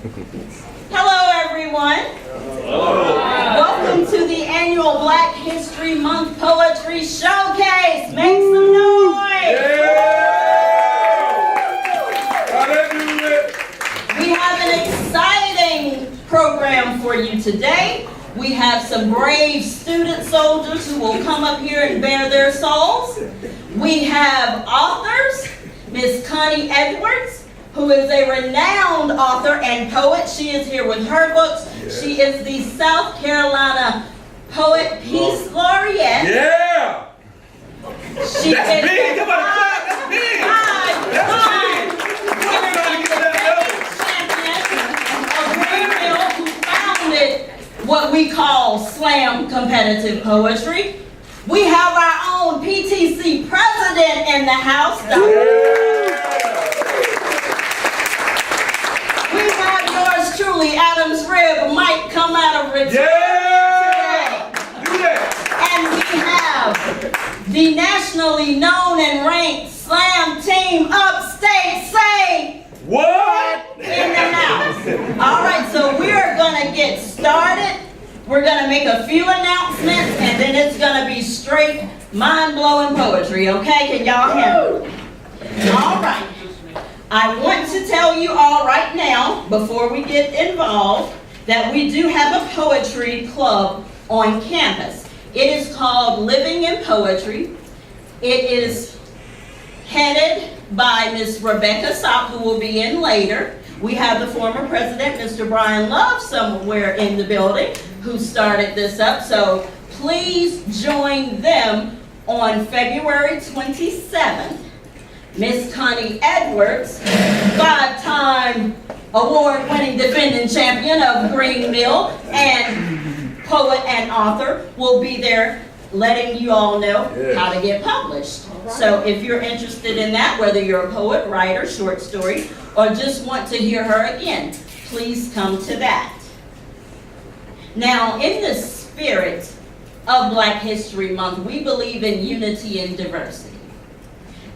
Hello, everyone. Hello. Welcome to the annual Black History Month Poetry Showcase. Make some noise. We have an exciting program for you today. We have some brave student soldiers who will come up here and bare their souls. We have authors, Miss Connie Edwards, who is a renowned author and poet. She is here with her books. She is the South Carolina Poet Peace Laureate. Yeah! She That's is big! Come on, clap! That's big! Who founded what we call slam competitive poetry. We have our own PTC president in the house, We have yours truly, Adam's Rib, might come out of retirement today. Do that! And we have the nationally known and ranked slam team upstate, say What? in the house. All right, so we are going to get started. We're going to make a few announcements, and then it's going to be straight mind-blowing poetry, okay? Can y'all handle it? All right. I want to tell you all right now, before we get involved, that we do have a poetry club on campus. It is called Living in Poetry. It is headed by Miss Rebecca Sopp, who will be in later. We have the former president, Mr. Brian Love, somewhere in the building, who started this up. So please join them on February 27th. Miss Connie Edwards, 5-time award-winning defending champion of Greenville and poet and author, will be there letting you all know how to get published. So if you're interested in that, whether you're a poet, writer, short story, or just want to hear her again, please come to that. Now, in the spirit of Black History Month, we believe in unity and diversity.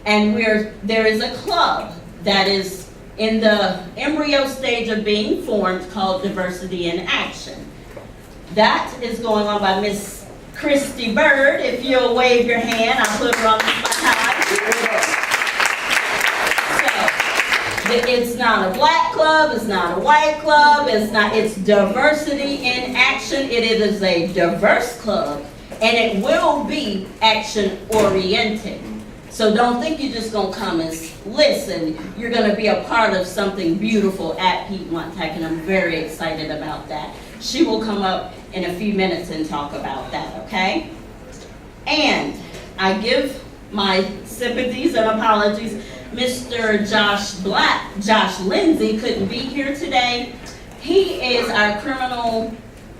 And there is a club that is in the embryo stage of being formed called Diversity in Action. That is going on by Miss Christy Bird. If you'll wave your hand, I'll put her on the spotlight. So, it's not a black club, it's not a white club, it's Diversity in Action. It is a diverse club, and it will be action-oriented. So don't think you're just going to come and listen. You're going to be a part of something beautiful at Piedmont Tech, and I'm very excited about that. She will come up in a few minutes and talk about that, okay? And I give my sympathies and apologies. Mr. Josh Lindsay couldn't be here today. He is our criminal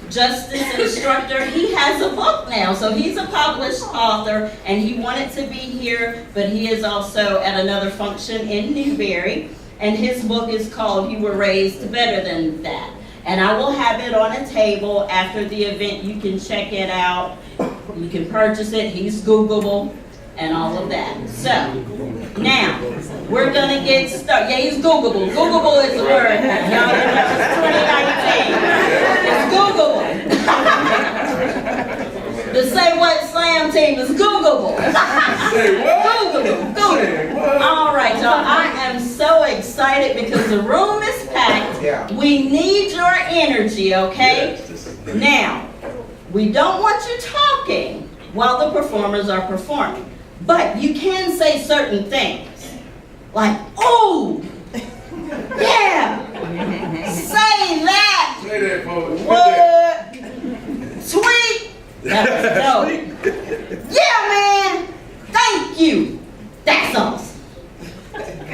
justice instructor. He has a book now, so he's a published author, and he wanted to be here, but he is also at another function in Newberry, and his book is called You Were Raised Better Than That. And I will have it on a table after the event. You can check it out. You can purchase it. He's Googleable and all of that. So, now, we're going to get started. Yeah, he's Googleable. Googleable is the word. Y'all remember it's 2019. It's Googleable. The Say What Slam team is Googleable. Say what? Googleable. All right, y'all. I am so excited because the room is packed. Yeah. We need your energy, okay? Now, we don't want you talking while the performers are performing. But you can say certain things. Like, oh, yeah, say that. Say that, folks. What? Sweet. That was dope. Yeah, man. Thank you. That's awesome.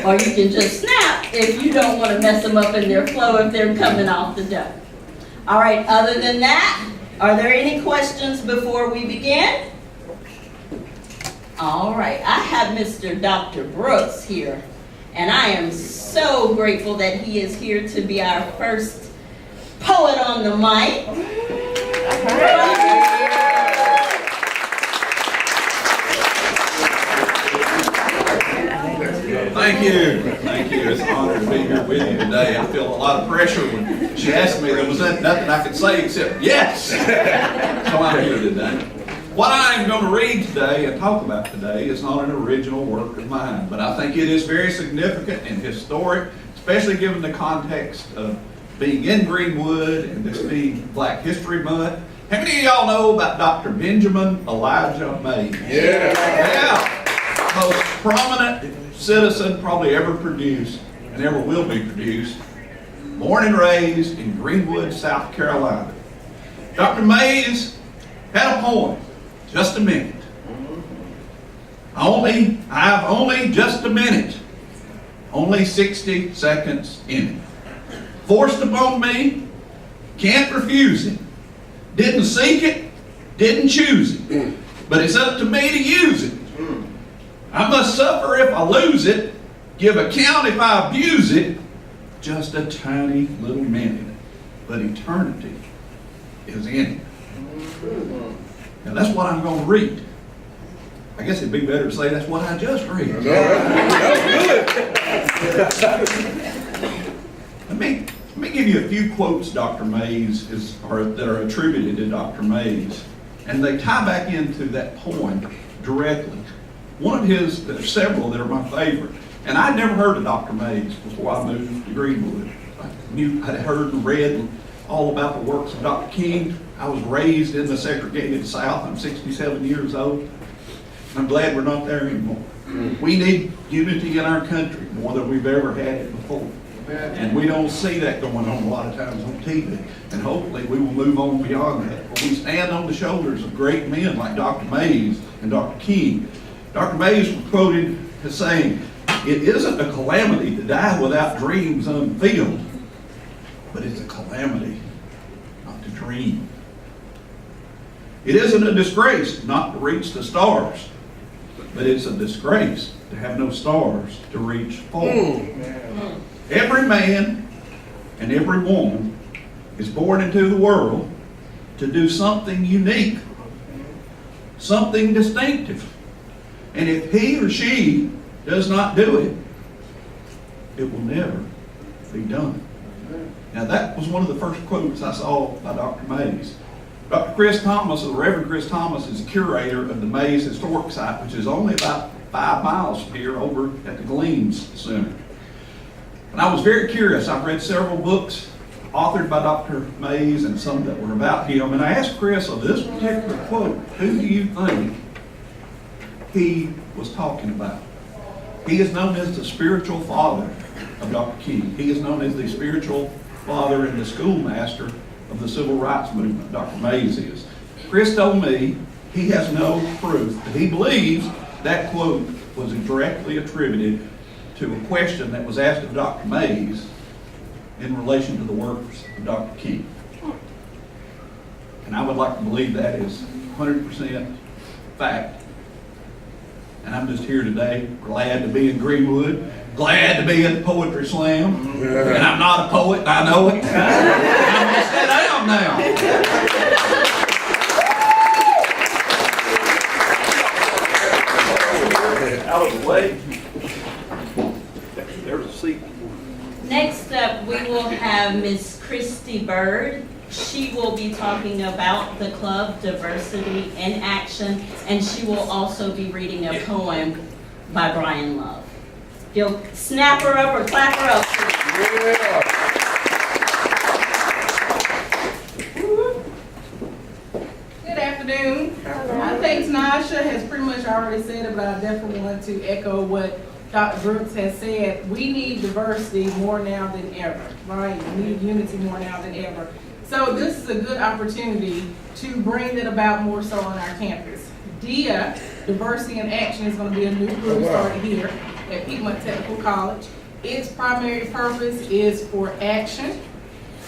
Or you can just snap if you don't want to mess them up in their flow if they're coming off the dome. All right, other than that, are there any questions before we begin? All right, I have Mr. Dr. Brooks here, and I am so grateful that he is here to be our first poet on the mic. Thank you. Thank you. It's an honor to be here with you today. I feel a lot of pressure when she asked me. There was nothing I could say except yes. So I'm here today. What I'm going to read today and talk about today is not an original work of mine, but I think it is very significant and historic, especially given the context of being in Greenwood and this being Black History Month. How many of y'all know about Dr. Benjamin Elijah Mays? Yeah. Most prominent citizen probably ever produced and ever will be produced. Born and raised in Greenwood, South Carolina. Dr. Mays had a poem, Just a Minute. I have only just a minute. Only 60 seconds in it. Forced upon me, can't refuse it. Didn't seek it, didn't choose it. But it's up to me to use it. I must suffer if I lose it, give account if I abuse it. Just a tiny little minute, but eternity is in it. Now that's what I'm going to read. I guess it'd be better to say that's what I just read. Let me give you a few quotes Dr. Mays that are attributed to Dr. Mays, and they tie back into that poem directly. One of his, there's several that are my favorite, and I'd never heard of Dr. Mays before I moved to Greenwood. I'd heard and read all about the works of Dr. King. I was raised in the segregated South. I'm 67 years old. I'm glad we're not there anymore. We need unity in our country more than we've ever had it before. And we don't see that going on a lot of times on TV. And hopefully we will move on beyond that. But we stand on the shoulders of great men like Dr. Mays and Dr. King. Dr. Mays was quoted as saying, "It isn't a calamity to die without dreams unfulfilled, but it's a calamity not to dream. It isn't a disgrace not to reach the stars, but it's a disgrace to have no stars to reach for." Every man and every woman is born into the world to do something unique, something distinctive. And if he or she does not do it, it will never be done. Now that was one of the first quotes I saw by Dr. Mays. Dr. Chris Thomas, the Reverend Chris Thomas, is the curator of the Mays Historic Site, which is only about 5 miles from here over at the Gleams Center. And I was very curious. I've read several books authored by Dr. Mays and some that were about him. And I asked Chris of this particular quote, who do you think he was talking about? He is known as the spiritual father of Dr. King. He is known as the spiritual father and the schoolmaster of the civil rights movement, Dr. Mays is. Chris told me he has no proof, but he believes that quote was directly attributed to a question that was asked of Dr. Mays in relation to the works of Dr. King. And I would like to believe that is 100% fact. And I'm just here today, glad to be in Greenwood, glad to be in the Poetry Slam. And I'm not a poet, and I know it. I'm going to sit down now. Out of the way. There's a seat. Next up, we will have Miss Christy Bird. She will be talking about the club Diversity in Action, and she will also be reading a poem by Brian Love. You'll snap her up or clap her up. Yeah. Good afternoon. I think Nasha has pretty much already said it, but I definitely want to echo what Dr. Brooks has said. We need diversity more now than ever, right? We need unity more now than ever. So this is a good opportunity to bring that about more so on our campus. DIA, Diversity in Action, is going to be a new group started here at Piedmont Technical College. Its primary purpose is for action,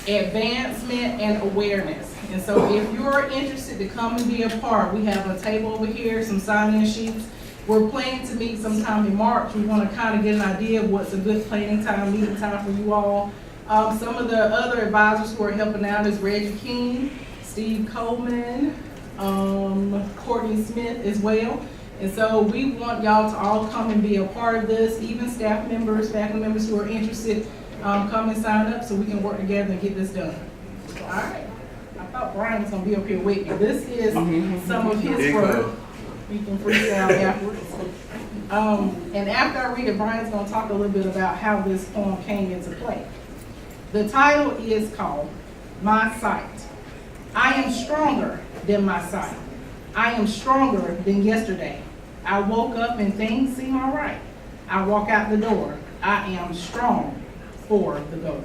advancement, and awareness. And so if you're interested to come and be a part, we have a table over here, some sign-in sheets. We're planning to meet sometime in March. We want to kind of get an idea of what's a good planning time, meeting time for you all. Some of the other advisors who are helping out is Reggie King, Steve Coleman, Courtney Smith as well. And so we want y'all to all come and be a part of this, even staff members, faculty members who are interested, come and sign up so we can work together and get this done. All right. I thought Brian was gonna be up here with me. This is some of his work. We can freestyle afterwards. And after I read it, Brian's gonna talk a little bit about how this poem came into play. The title is called My Sight. I am stronger than my sight. I am stronger than yesterday. I woke up and things seem all right. I walk out the door. I am strong for the goals.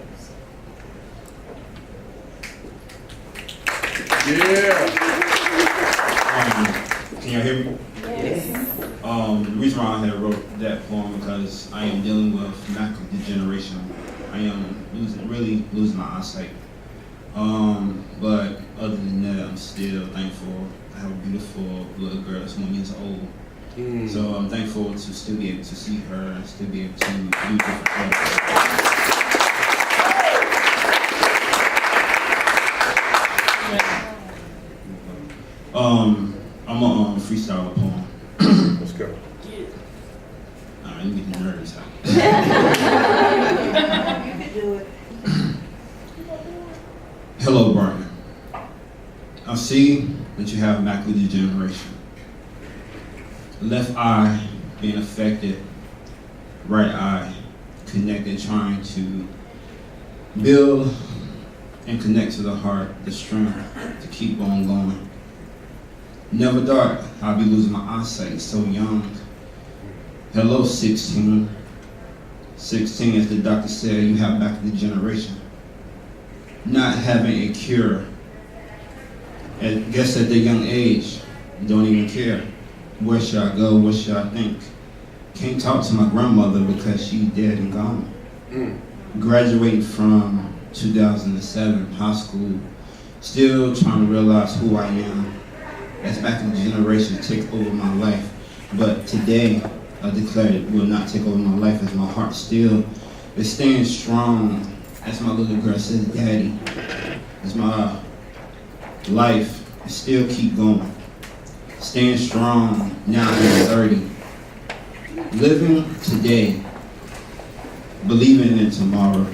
Yeah. Can y'all hear me? Yes. The reason why I had wrote that poem because I am dealing with macular degeneration. I am really losing my eyesight. But other than that, I'm still thankful. I have a beautiful little girl that's 1 year old. So I'm thankful to still be able to see her and still be able to do different things. I'm gonna freestyle a poem. Let's go. Alright, let me get the nerves out. You can do it. Hello, Brian. I see that you have macular degeneration. Left eye being affected, right eye connected, trying to build and connect to the heart, the strength to keep on going. Never thought I'd be losing my eyesight so young. Hello, 16. 16, as the doctor said, you have macular degeneration. Not having a cure. I guess at the young age, you don't even care. Where should I go? What should I think? Can't talk to my grandmother because she's dead and gone. Graduating from 2007 high school, still trying to realize who I am. As macular degeneration take over my life. But today, I declared it will not take over my life as my heart still is staying strong. As my little girl says, Daddy, as my life still keep going. Staying strong now I'm 30. Living today, believing in tomorrow,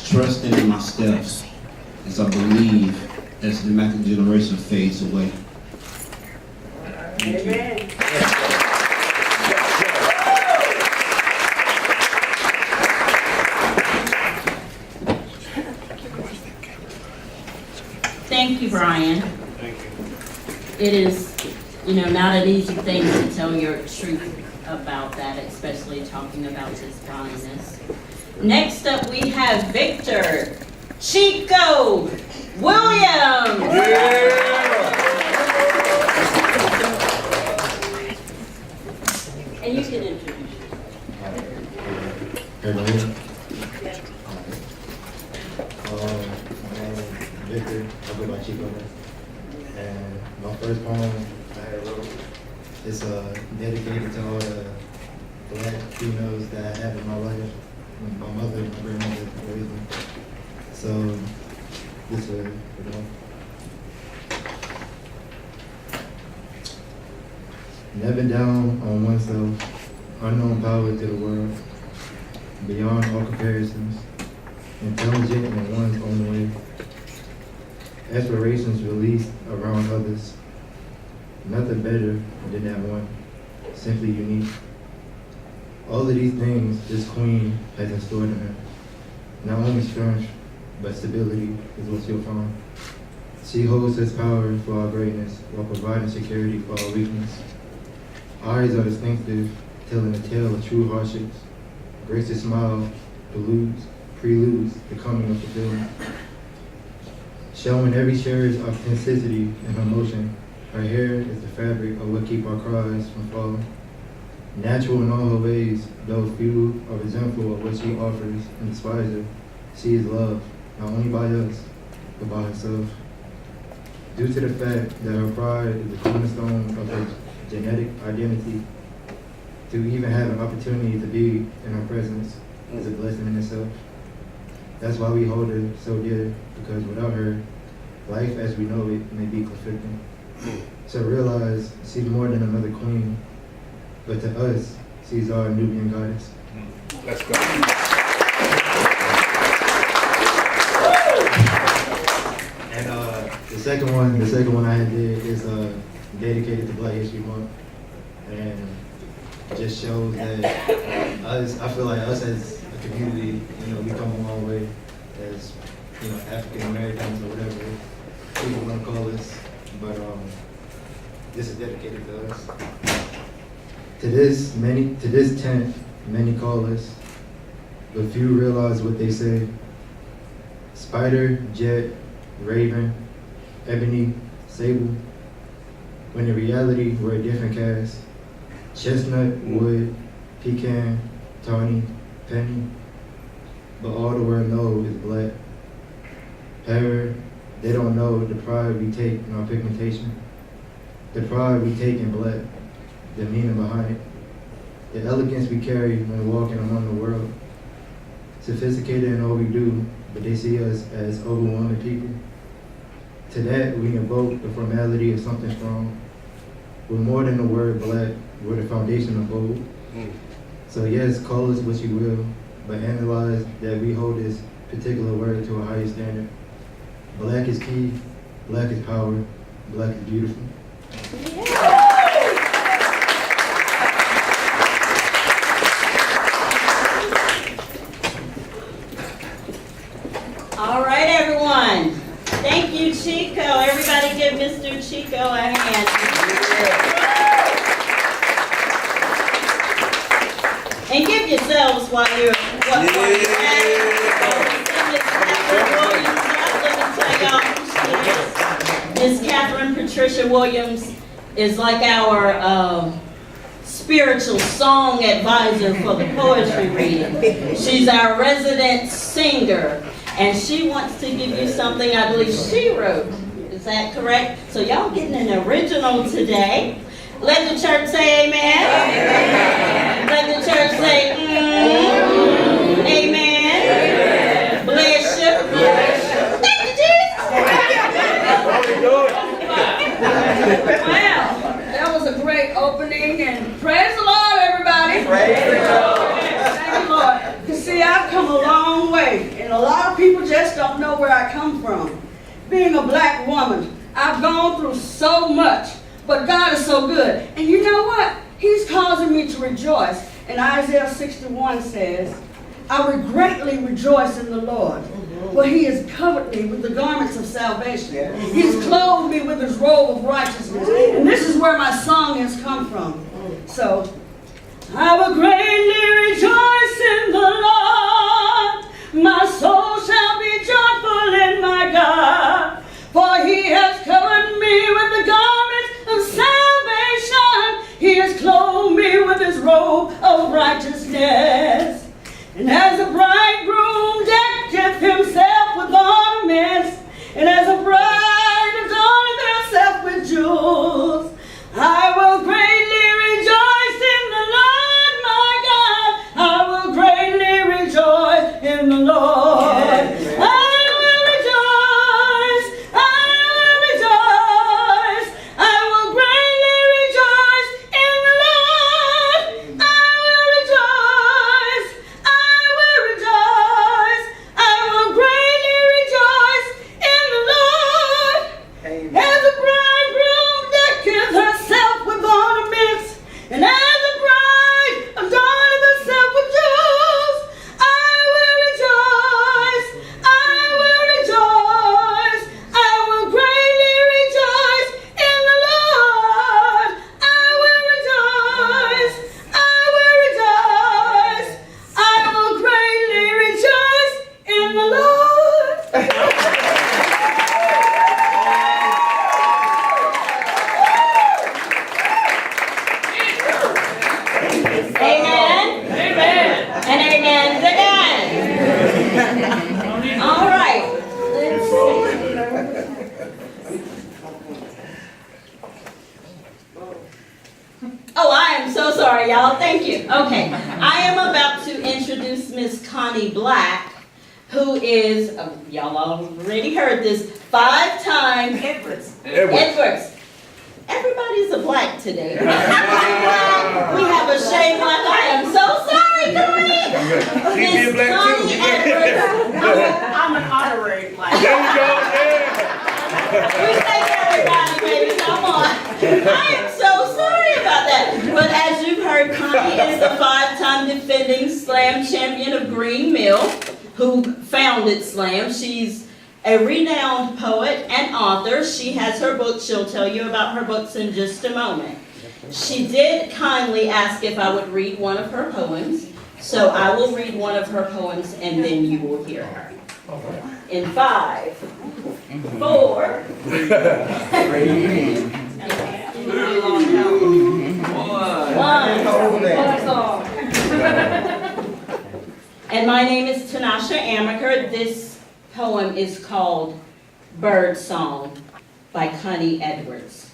trusting in my steps as I believe as the macular degeneration fades away. Thank you. Thank you, Brian. Thank you. It is, not an easy thing to tell your truth about that, especially talking about his blindness. Next up, we have Victor Chico Williams. And you can introduce yourself. Everybody? My name is Victor. I go by Chico. And my first poem I had wrote is dedicated to all the black females that I have in my life. My mother and my grandmother raised me. So this is for them. Never down on oneself, unknown power to the world, beyond all comparisons, intelligent in one's own way, aspirations released around others, nothing better than that one, simply unique. All of these things this queen has in store in her. Not only strength, but stability is what you'll find. She holds this power for our greatness while providing security for our weakness. Eyes are distinctive, telling the tale of true hardships. Grace's smile preludes the coming of fulfillment. Showing every cherished authenticity in her motion, her hair is the fabric of what keep our cries from falling. Natural in all her ways, though few are resentful of what she offers and despise her, she is loved, not only by us, but by herself. Due to the fact that her pride is the cornerstone of her genetic identity, to even have an opportunity to be in her presence is a blessing in itself. That's why we hold her so dear, because without her, life as we know it may be conflicting. So realize she's more than another queen. but to us, she's our Nubian goddess. Let's go. And the second one I did is dedicated to Black History Month, and just shows that us, I feel like us as a community, you know, we come a long way as, you know, African Americans or whatever people want to call us. But this is dedicated to us. To this tent, many call us, but few realize what they say. Spider, jet, raven, ebony, sable, when in reality we're a different cast. Chestnut, wood, pecan, tawny, penny, but all the world knows is black. However, they don't know the pride we take in our pigmentation, the pride we take in black, the meaning behind it, the elegance we carry when walking among the world. Sophisticated in all we do, but they see us as overwhelming people. To that, we invoke the formality of something strong. We're more than the word black, we're the foundation of bold. So yes, call us what you will, but analyze that we hold this particular word to a higher standard. Black is key, black is power, black is beautiful. All right, everyone. Thank you, Chico. Everybody give Mr. Chico a hand. And give yourselves while you're at it. Miss Catherine Patricia Williams is like our spiritual song advisor for the poetry reading. She's our resident singer, and she wants to give you something I believe she wrote. Is that correct? So y'all getting an original today. Let the church say amen. Amen. Let the church say amen. Amen. Bless you. Thank you, Jesus. Wow, that was a great opening, and praise the Lord, everybody. Praise the Lord. Thank you, Lord. You see, I've come a long way, and a lot of people just don't know where I come from. Being a black woman, I've gone through so much, but God is so good. And you know what? He's causing me to rejoice. And Isaiah 61 says, I will greatly rejoice in the Lord, for he has covered me with the garments of salvation. He's clothed me with his robe of righteousness. And this is where my song has come from. So, I will greatly rejoice in the Lord. My soul shall be joyful in my God, for he has covered me with the garments of salvation. He has clothed me with his robe of righteousness. And as a bridegroom decketh himself with ornaments, and as a bride adorneth herself with jewels, I will greatly rejoice in the Lord, my God. I will greatly rejoice in the Lord. I will rejoice. I will rejoice. I will greatly rejoice in the Lord. I will rejoice. I will rejoice. I will greatly rejoice in the Lord. As a bridegroom decketh herself with ornaments, and as a bride adorneth herself with jewels, I will rejoice. I will rejoice. I will greatly rejoice in the Lord. I will rejoice. I will rejoice. I will greatly rejoice in the Lord. Amen. Amen. And amen again. All right. Let's see. Oh, I am so sorry, y'all. Thank you. Okay. I am about to introduce Miss Connie Black, who is, y'all already heard this, 5-time Edwards. Everybody's a black today. We have a shade black. I am so sorry, Connie. Miss Connie Edwards. I'm an honorary black. There you go, yeah. We take everybody, baby. Come on. I am so sorry about that. But as you've heard, Connie is the 5-time defending Slam champion of Green Mill, who founded Slam. She's a renowned poet and author. She has her book. She'll tell you about her books in just a moment. She did kindly ask if I would read one of her poems. So I will read one of her poems and then you will hear her. In 5, 4, 1. And my name is Tanasha Amaker. This poem is called Bird Song by Connie Edwards.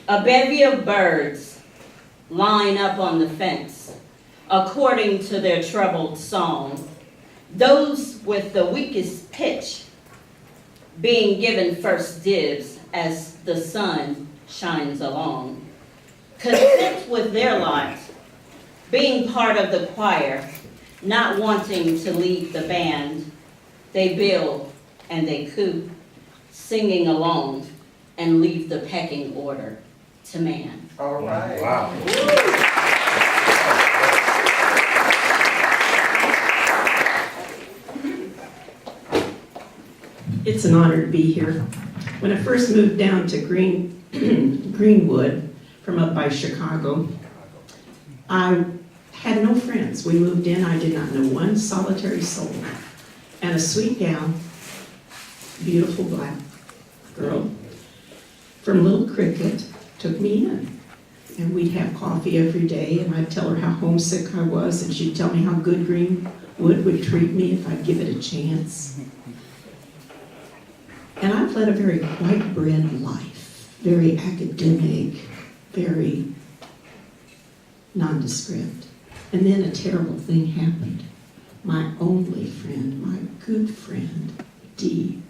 A bevy of birds line up on the fence according to their troubled song. Those with the weakest pitch being given first dibs as the sun shines along. Content with their lot, being part of the choir, not wanting to lead the band, they bill and they coo, singing along and leave the pecking order to man. All right. Wow. It's an honor to be here. When I first moved down to Greenwood from up by Chicago, I had no friends. We moved in, I did not know one solitary soul. And a sweet gal, beautiful black girl from Little Cricket took me in. And we'd have coffee every day, and I'd tell her how homesick I was, and she'd tell me how good Greenwood would treat me if I'd give it a chance. And I've led a very white-bread life, very academic, very nondescript. And then a terrible thing happened. My only friend, my good friend, Dee,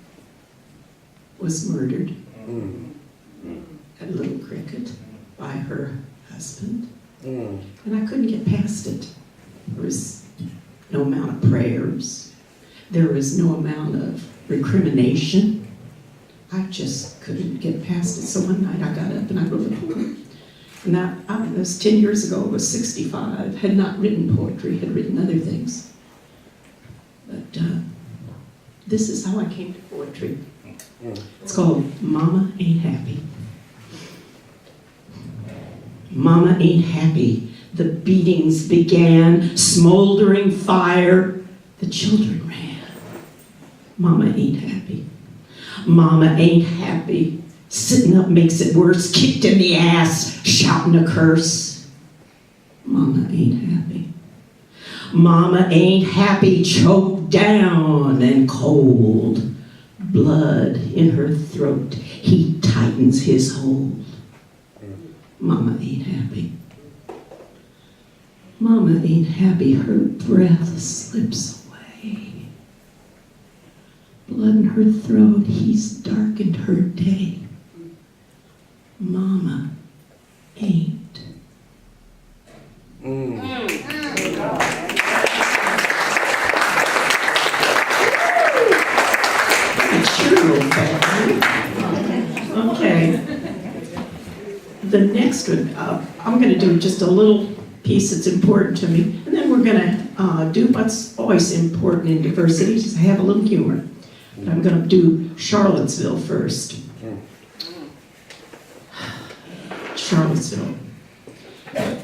was murdered at Little Cricket by her husband. And I couldn't get past it. There was no amount of prayers. There was no amount of recrimination. I just couldn't get past it. So one night I got up and I wrote a poem. And that was 10 years ago. I was 65, had not written poetry, had written other things. But this is how I came to poetry. It's called Mama Ain't Happy. Mama ain't happy. The beatings began, smoldering fire. The children ran. Mama ain't happy. Mama ain't happy. Sitting up makes it worse. Kicked in the ass, shouting a curse. Mama ain't happy. Mama ain't happy. Choked down and cold. Blood in her throat. He tightens his hold. Mama ain't happy. Mama ain't happy. Her breath slips away. Blood in her throat. He's darkened her day. Mama ain't. Okay. The next one, I'm going to do just a little piece that's important to me, and then we're going to do what's always important in diversity, just have a little humor. But I'm going to do Charlottesville first. Charlottesville.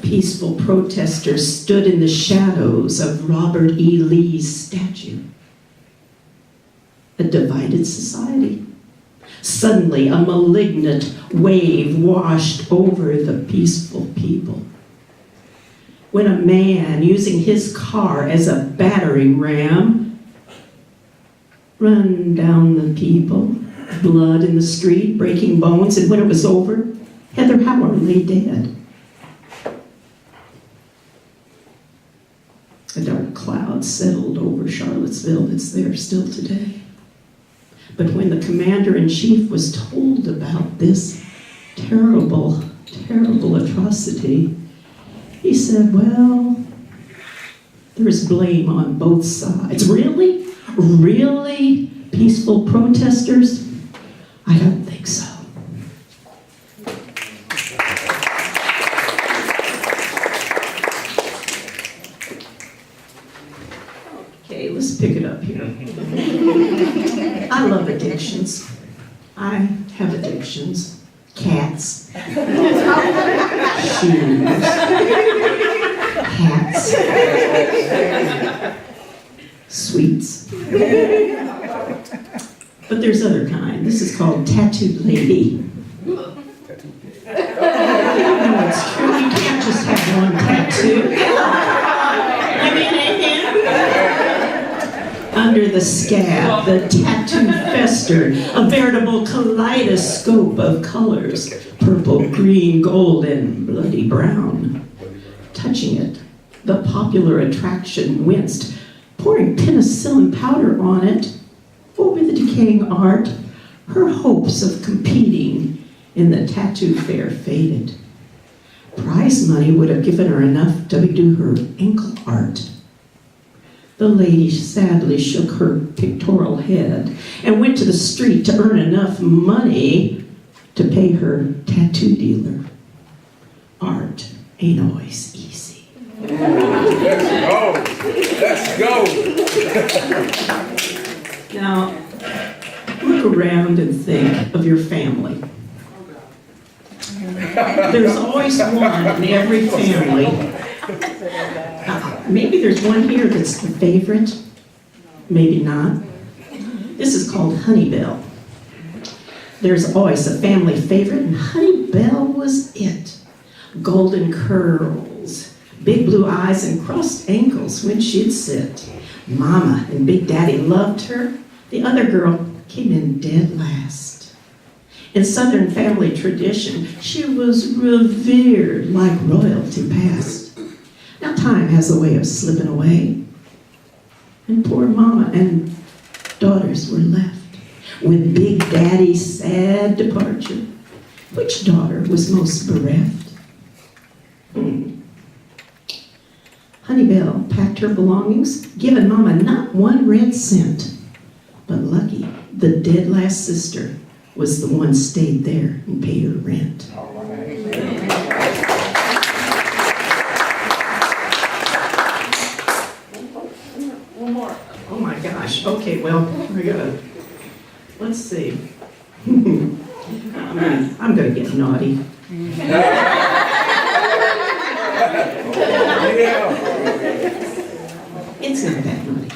Peaceful protesters stood in the shadows of Robert E. Lee's statue. A divided society. Suddenly, a malignant wave washed over the peaceful people. When a man using his car as a battering ram ran down the people, blood in the street, breaking bones, and when it was over, Heather Howard lay dead. A dark cloud settled over Charlottesville. It's there still today. But when the commander-in-chief was told about this, terrible, terrible atrocity, he said, well, there's blame on both sides. Really? Really? Peaceful protesters? I don't think so. Okay, let's pick it up here. I love addictions. I have addictions. Cats. Shoes. Hats. Sweets. But there's other kind. This is called tattooed lady. No, it's true. You can't just have one tattoo. Give me an hand. Under the scab, the tattoo festered, a veritable kaleidoscope of colors. Purple, green, gold, and bloody brown. Touching it, the popular attraction winced, pouring penicillin powder on it. Over the decaying art, her hopes of competing in the tattoo fair faded. Prize money would have given her enough to do her ankle art. The lady sadly shook her pictorial head and went to the street to earn enough money to pay her tattoo dealer. Art ain't always easy. Let's go. Now, look around and think of your family. There's always one in every family. Maybe there's one here that's the favorite, maybe not. This is called Honeybell. There's always a family favorite, and Honeybell was it. Golden curls, big blue eyes, and crossed ankles when she'd sit. Mama and Big Daddy loved her. The other girl came in dead last. In Southern family tradition, she was revered like royalty past. Now time has a way of slipping away. And poor Mama and daughters were left with Big Daddy's sad departure. Which daughter was most bereft? Honeybell packed her belongings, giving Mama not one red cent. But lucky, the dead last sister was the one stayed there and paid her rent. One more. Oh my gosh. Okay, well, I gotta, let's see. I'm gonna get naughty. It's not that naughty.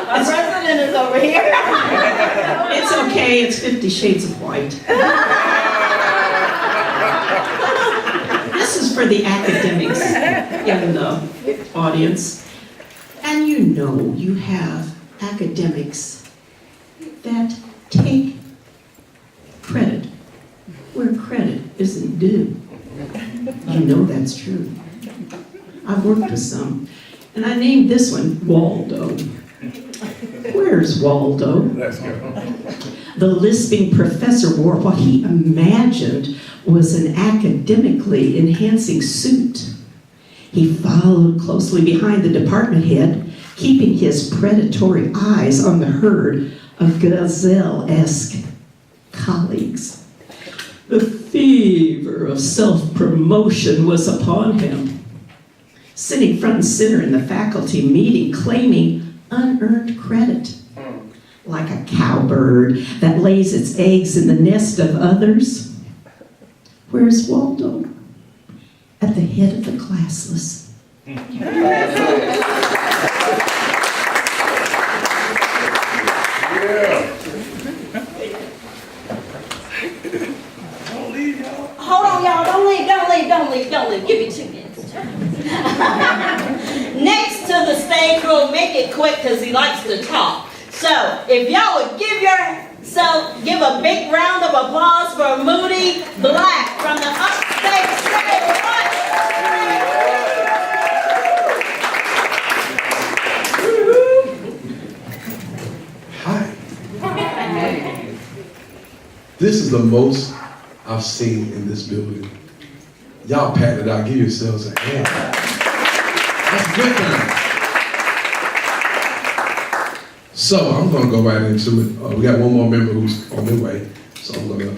Our president is over here. It's okay, it's 50 Shades of White. This is for the academics in the audience. And you know you have academics that take credit where credit isn't due. You know that's true. I've worked with some, and I named this one Waldo. Where's Waldo? Let's go. The lisping professor wore what he imagined was an academically enhancing suit. He followed closely behind the department head, keeping his predatory eyes on the herd of gazelle-esque colleagues. The fever of self-promotion was upon him. Sitting front and center in the faculty meeting, claiming unearned credit. Like a cowbird that lays its eggs in the nest of others. Where's Waldo? At the head of the classless. Hold on, y'all. Don't leave. Give me 2 minutes. Next to the stage, we'll make it quick because he likes to talk. So, if y'all would give a big round of applause for Moody Black from the upstate stage. This is the most I've seen in this building. Y'all pat it out. Give yourselves a hand. That's a good thing. So I'm gonna go right into it. We got one more member who's on their way. So we're gonna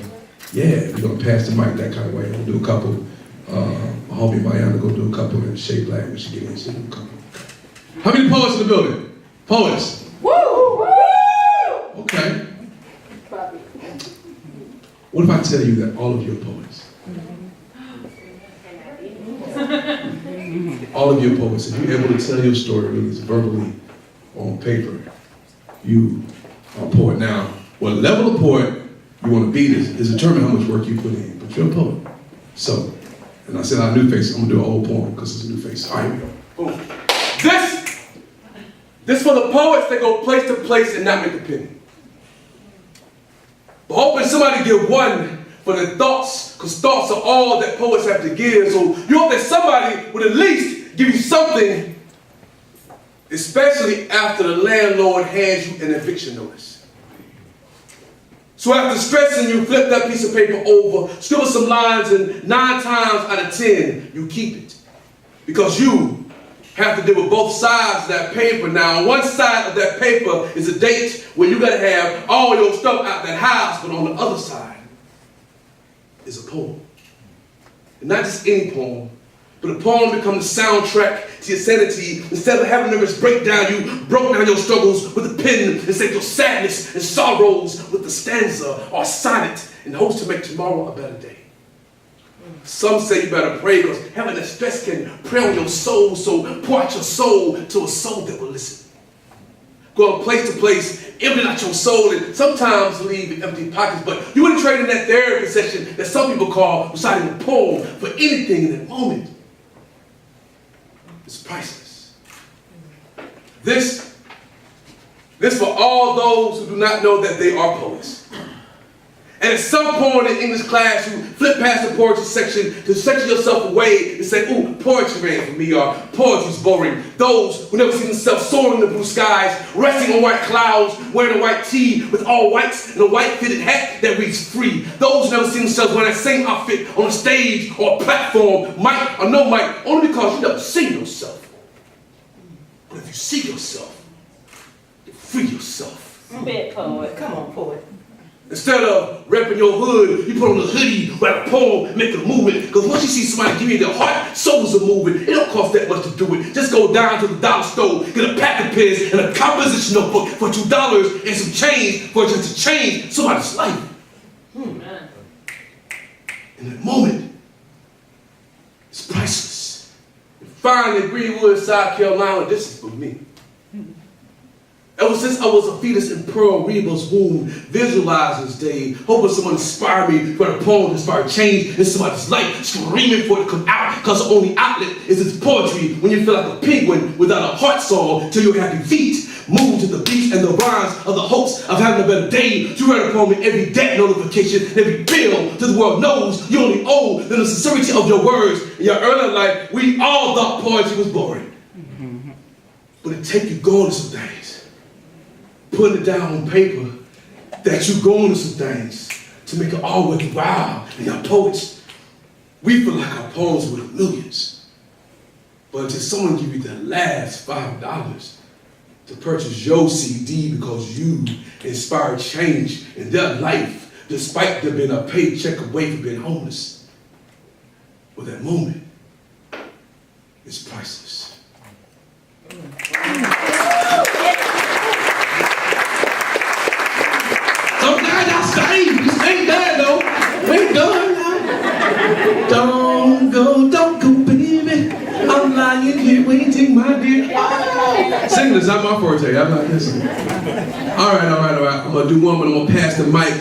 pass the mic that kind of way. We'll do a couple. My homie Mariana go do a couple in Shea Black when she get in. She'll do a couple. How many poets in the building? Poets. Woo! Okay. What if I tell you that all of you are poets? All of you are poets. If you're able to tell your story, really, it's verbally on paper, you are a poet. Now, what level of poet you want to be is determined how much work you put in, but you're a poet. So, and I said our new face, I'm gonna do a whole poem because it's a new face. All right, here we go. Boom. This for the poets that go place to place and not make a penny. But hoping somebody give one for their thoughts, because thoughts are all that poets have to give. So you hope that somebody would at least give you something, especially after the landlord hands you an eviction notice. So after stressing, you flip that piece of paper over, scribble some lines, and 9 times out of 10, you keep it. Because you have to deal with both sides of that paper. Now, on one side of that paper is a date where you gotta have all your stuff out that house, but on the other side is a poem. And not just any poem, but a poem becomes the soundtrack to your sanity. Instead of having nervous breakdown, you broke down your struggles with a pen and saved your sadness and sorrows with a stanza or a sonnet in hopes to make tomorrow a better day. Some say you better pray because having that stress can prey on your soul, so pour out your soul to a soul that will listen. Go from place to place, empty out your soul, and sometimes leave empty pockets, but you wouldn't trade in that therapy session that some people call reciting a poem for anything in that moment. It's priceless. This for all those who do not know that they are poets. And at some point in English class, you flip past the poetry section to section yourself away and say, ooh, poetry ain't for me, or poetry's boring. Those who never see themselves soaring in the blue skies, resting on white clouds, wearing a white tee with all whites and a white fitted hat that reads free. Those who never see themselves wearing that same outfit on a stage or a platform, mic or no mic, only because you never see yourself. But if you see yourself, you free yourself. Spit, poet. Come on, poet. Instead of repping your hood, you put on a hoodie, write a poem, make a movement. Because once you see somebody give you their heart, souls are moving. It don't cost that much to do it. Just go down to the dollar store, get a pack of pens and a composition notebook for $2 and some change for just to change somebody's life. In that moment, it's priceless. And finally, Greenwood, South Carolina, this is for me. Ever since I was a fetus in Pearl Reba's womb, visualizing this day, hoping someone inspire me for a poem to inspire change in somebody's life, screaming for it to come out, because the only outlet is its poetry. When you feel like a penguin without a heart song, till your happy feet move to the beats and the rhymes of the hopes of having a better day. To write a poem in every debt notification, every bill, till the world knows you only owe than the sincerity of your words. In your earlier life, we all thought poetry was boring. But it take you going to some things. Putting it down on paper that you're going to some things to make it all worthwhile. And our poets, we feel like our poems are worth millions. But until someone give you that last $5 to purchase your CD because you inspired change in their life, despite them being a paycheck away from being homeless, well, that moment is priceless. Sometimes I sing, this ain't bad though. Ain't done now. Don't go, baby. I'm lying here waiting, my dear. Singing is not my forte. I'm not this. All right. I'm gonna do one, but I'm gonna pass the mic.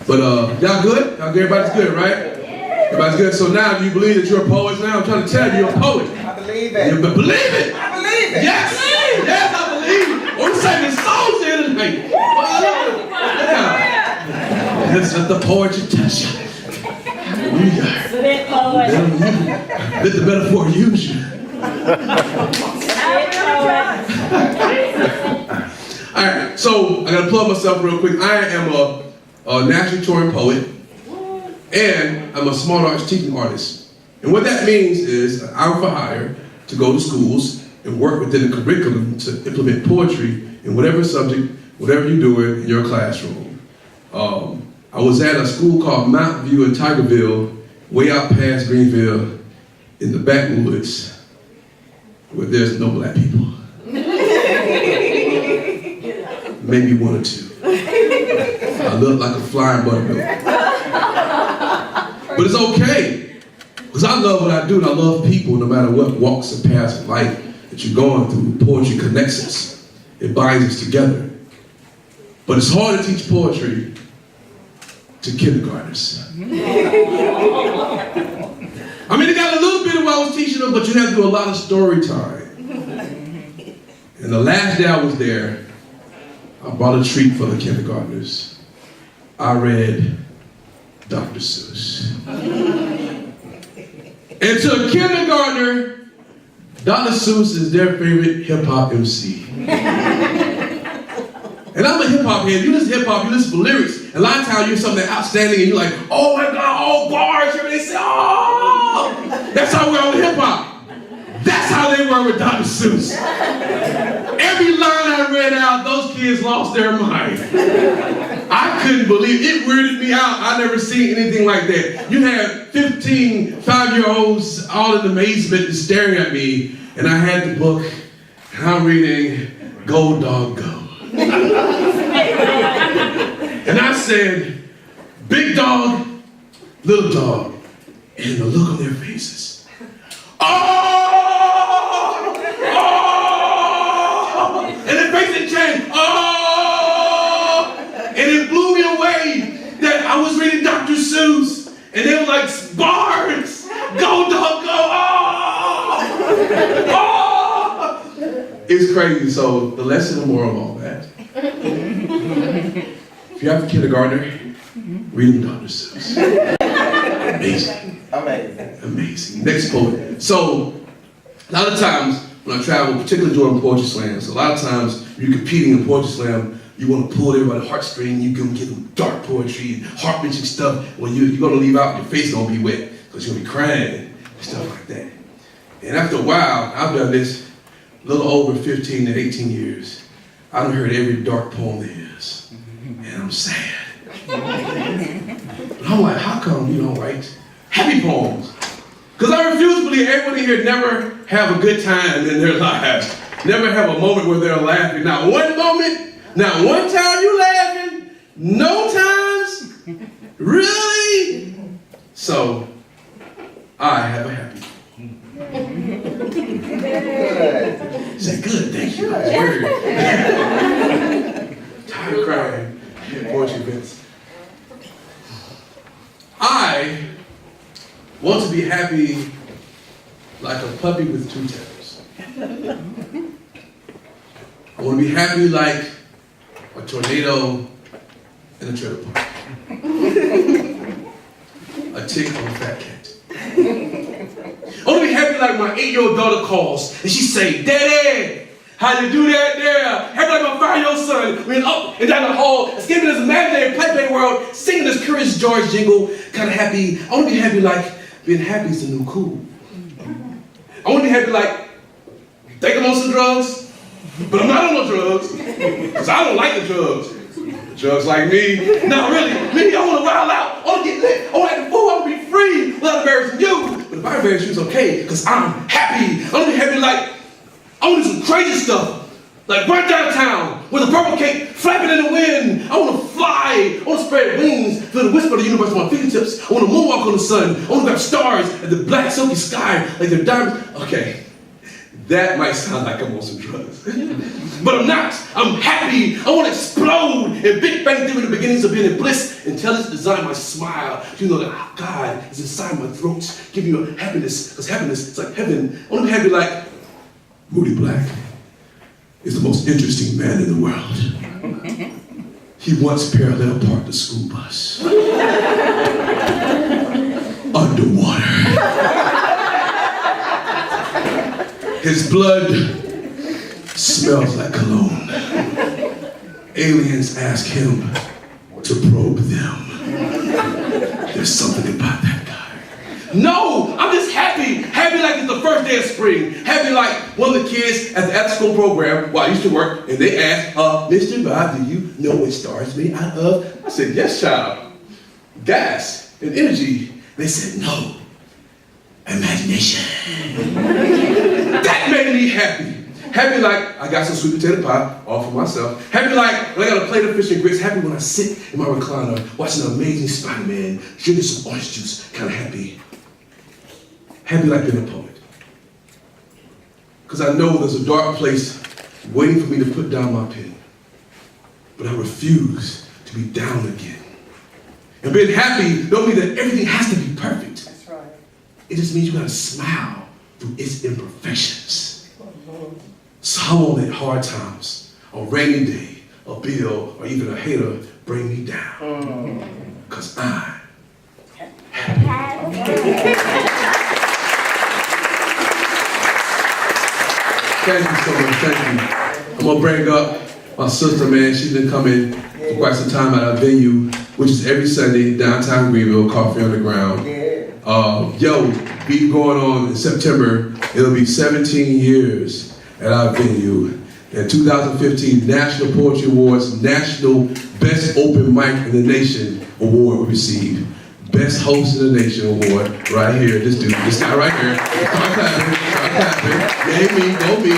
But y'all good? Everybody's good, right? Everybody's good. So now, do you believe that you're a poet now? I'm trying to tell you, you're a poet. I believe it. You believe it? I believe it. Yes, I believe it. I'm singing songs here tonight. Let's let the poetry touch you. Spit, poet. Let the metaphor use you. Spit, poet. All right, so I gotta plug myself real quick. I am a a national touring poet, and I'm a smart arts teaching artist. And what that means is I'm for hire to go to schools and work within the curriculum to implement poetry in whatever subject, whatever you're doing in your classroom. I was at a school called Mountain View in Tigerville, way out past Greenville, in the backwoods, where there's no black people. Maybe one or two. I look like a flying buttermilk. But it's okay, because I love what I do, and I love people no matter what walks and paths of life that you're going through. Poetry connects us. It binds us together. But it's hard to teach poetry to kindergartners. I mean, they got a little bit of what I was teaching them, but you have to do a lot of story time. And the last day I was there, I bought a treat for the kindergartners. I read Dr. Seuss. And to a kindergartner, Dr. Seuss is their favorite hip-hop MC. And I'm a hip-hop head. You listen to hip-hop, you listen for lyrics. And a lot of times you hear something outstanding and you're like, oh my God, all bars. They say, oh! That's how we are with hip-hop. That's how they were with Dr. Seuss. Every line I read out, those kids lost their mind. I couldn't believe it. It weirded me out. I never seen anything like that. You had 15 5-year-olds all in amazement and staring at me, and I had the book, and I'm reading Go Dog Go. And I said, big dog, little dog, and the look on their faces. Oh! Oh! And their faces changed. Oh! And it blew me away that I was reading Dr. Seuss, and they were like, bars! Go, dog, go! Oh! Oh! It's crazy. So the lesson and moral of all that. If you have a kindergartner, read them Dr. Seuss. Amazing. Amazing. Next poet. So, a lot of times when I travel, particularly during poetry slams, a lot of times you're competing in poetry slam, you want to pull everybody's heartstring, you can get them dark poetry and heart-wrenching stuff. When you're going to leave out, your face going to be wet because you're going to be crying and stuff like that. And after a while, I've done this a little over 15 to 18 years. I done heard every dark poem there is, and I'm sad. But I'm like, how come you don't write happy poems? Because I refuse to believe everybody here never have a good time in their lives. Never have a moment where they're laughing. Not one moment, not one time you laughing, no times, really? So, I have a happy Say good, thank you. Tired of crying at poetry events. I want to be happy like a puppy with 2 tails. I want to be happy like a tornado in a trailer park. A tick on a fat cat. I want to be happy like my 8-year-old daughter calls and she say, Daddy, how you do that there? Happy like my 5-year-old son ran up and down the hall, escaping this imaginary play world, singing this Curious George jingle, kind of happy. I want to be happy like being happy is the new cool. I want to be happy like, think I'm on some drugs, but I'm not on no drugs, because I don't like the drugs. Drugs like me. No, really, me, I want to wild out. I want to get lit. I want to act a fool. I want to be free without embarrassing you. But if I embarrass you, it's okay, because I'm happy. I want to be happy like, I want to do some crazy stuff. Like right downtown with a purple cape flapping in the wind. I want to fly. I want to spread wings, feel the whisper of the universe on my fingertips. I want to moonwalk on the sun. I want to grab stars at the black silky sky like they're diamonds. Okay, that might sound like I'm on some drugs. But I'm not. I'm happy. I want to explode. And Big Bang Theory, the beginnings of being in bliss. Intelligence designed my smile. You know that God is inside my throat, giving you happiness. Because happiness is like heaven. I want to be happy like Moody Black is the most interesting man in the world. He once parallel parked the school bus. Underwater. His blood smells like cologne. Aliens ask him to probe them. There's something about that guy. No, I'm just happy. Happy like it's the first day of spring. Happy like one of the kids at the after-school program where I used to work, and they asked, Mr. Bob, do you know what stars made out of? I said, yes, child. Gas and energy. They said, no. Imagination. That made me happy. Happy like I got some sweet potato pie all for myself. Happy like when I got a plate of fish and grits. Happy when I sit in my recliner watching an amazing Spider-Man, drinking some orange juice. Kind of happy. Happy like being a poet. Because I know there's a dark place waiting for me to put down my pen. But I refuse to be down again. And being happy don't mean that everything has to be perfect. That's right. It just means you gotta smile through its imperfections. So I won't let hard times, a rainy day, a bill, or even a hater bring me down. Because I'm Thank you so much, thank you. I'm gonna bring up my sister, man. She's been coming for quite some time at our venue, which is every Sunday, downtown Greenville, Coffee on the Ground. Be going on in September. It'll be 17 years at our venue. And 2015 National Poetry Awards, National Best Open Mic in the Nation Award we received. Best Host in the Nation Award, right here. This dude, this guy right here. Start clapping. Yay me, go me.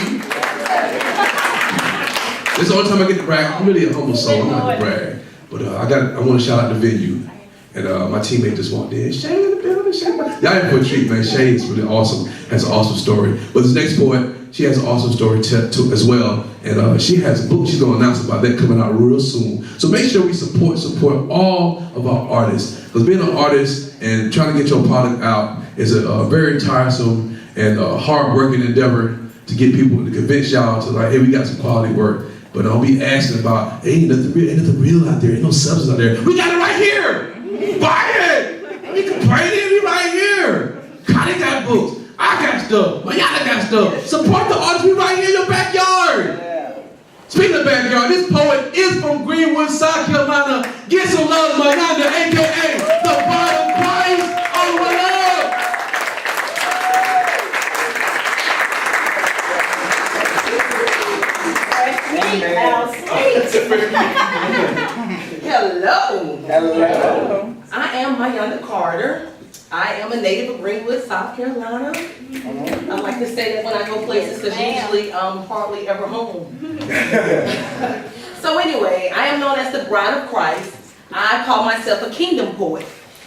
This is the only time I get to brag. I'm really a humble soul. I'm not to brag. But I want to shout out the venue. And my teammate just walked in. Shay in the building, Shay. Y'all didn't put a treat, man. Shay is really awesome. Has an awesome story. But this next poet, she has an awesome story too as well. And she has a book she's going to announce about that coming out real soon. So make sure we support all of our artists. Because being an artist and trying to get your product out is a very tiresome and hard-working endeavor to get people to convince y'all to like, hey, we got some quality work. But don't be asking about, hey, ain't nothing real out there. Ain't no substance out there. We got it right here. Buy it! Don't be complaining, we right here. Connie got books. I got stuff. Mayana got stuff. Support the artists, we right here in your backyard. Yeah. Speaking of backyard, this poet is from Greenwood, South Carolina. Get some love, Mayana, a.k.a. the Bride of Christ. Oh, what up? Hello. Hello. I am Mayana Carter. I am a native of Greenwood, South Carolina. I like to say that when I go places because usually I'm hardly ever home. So anyway, I am known as the Bride of Christ. I call myself a kingdom poet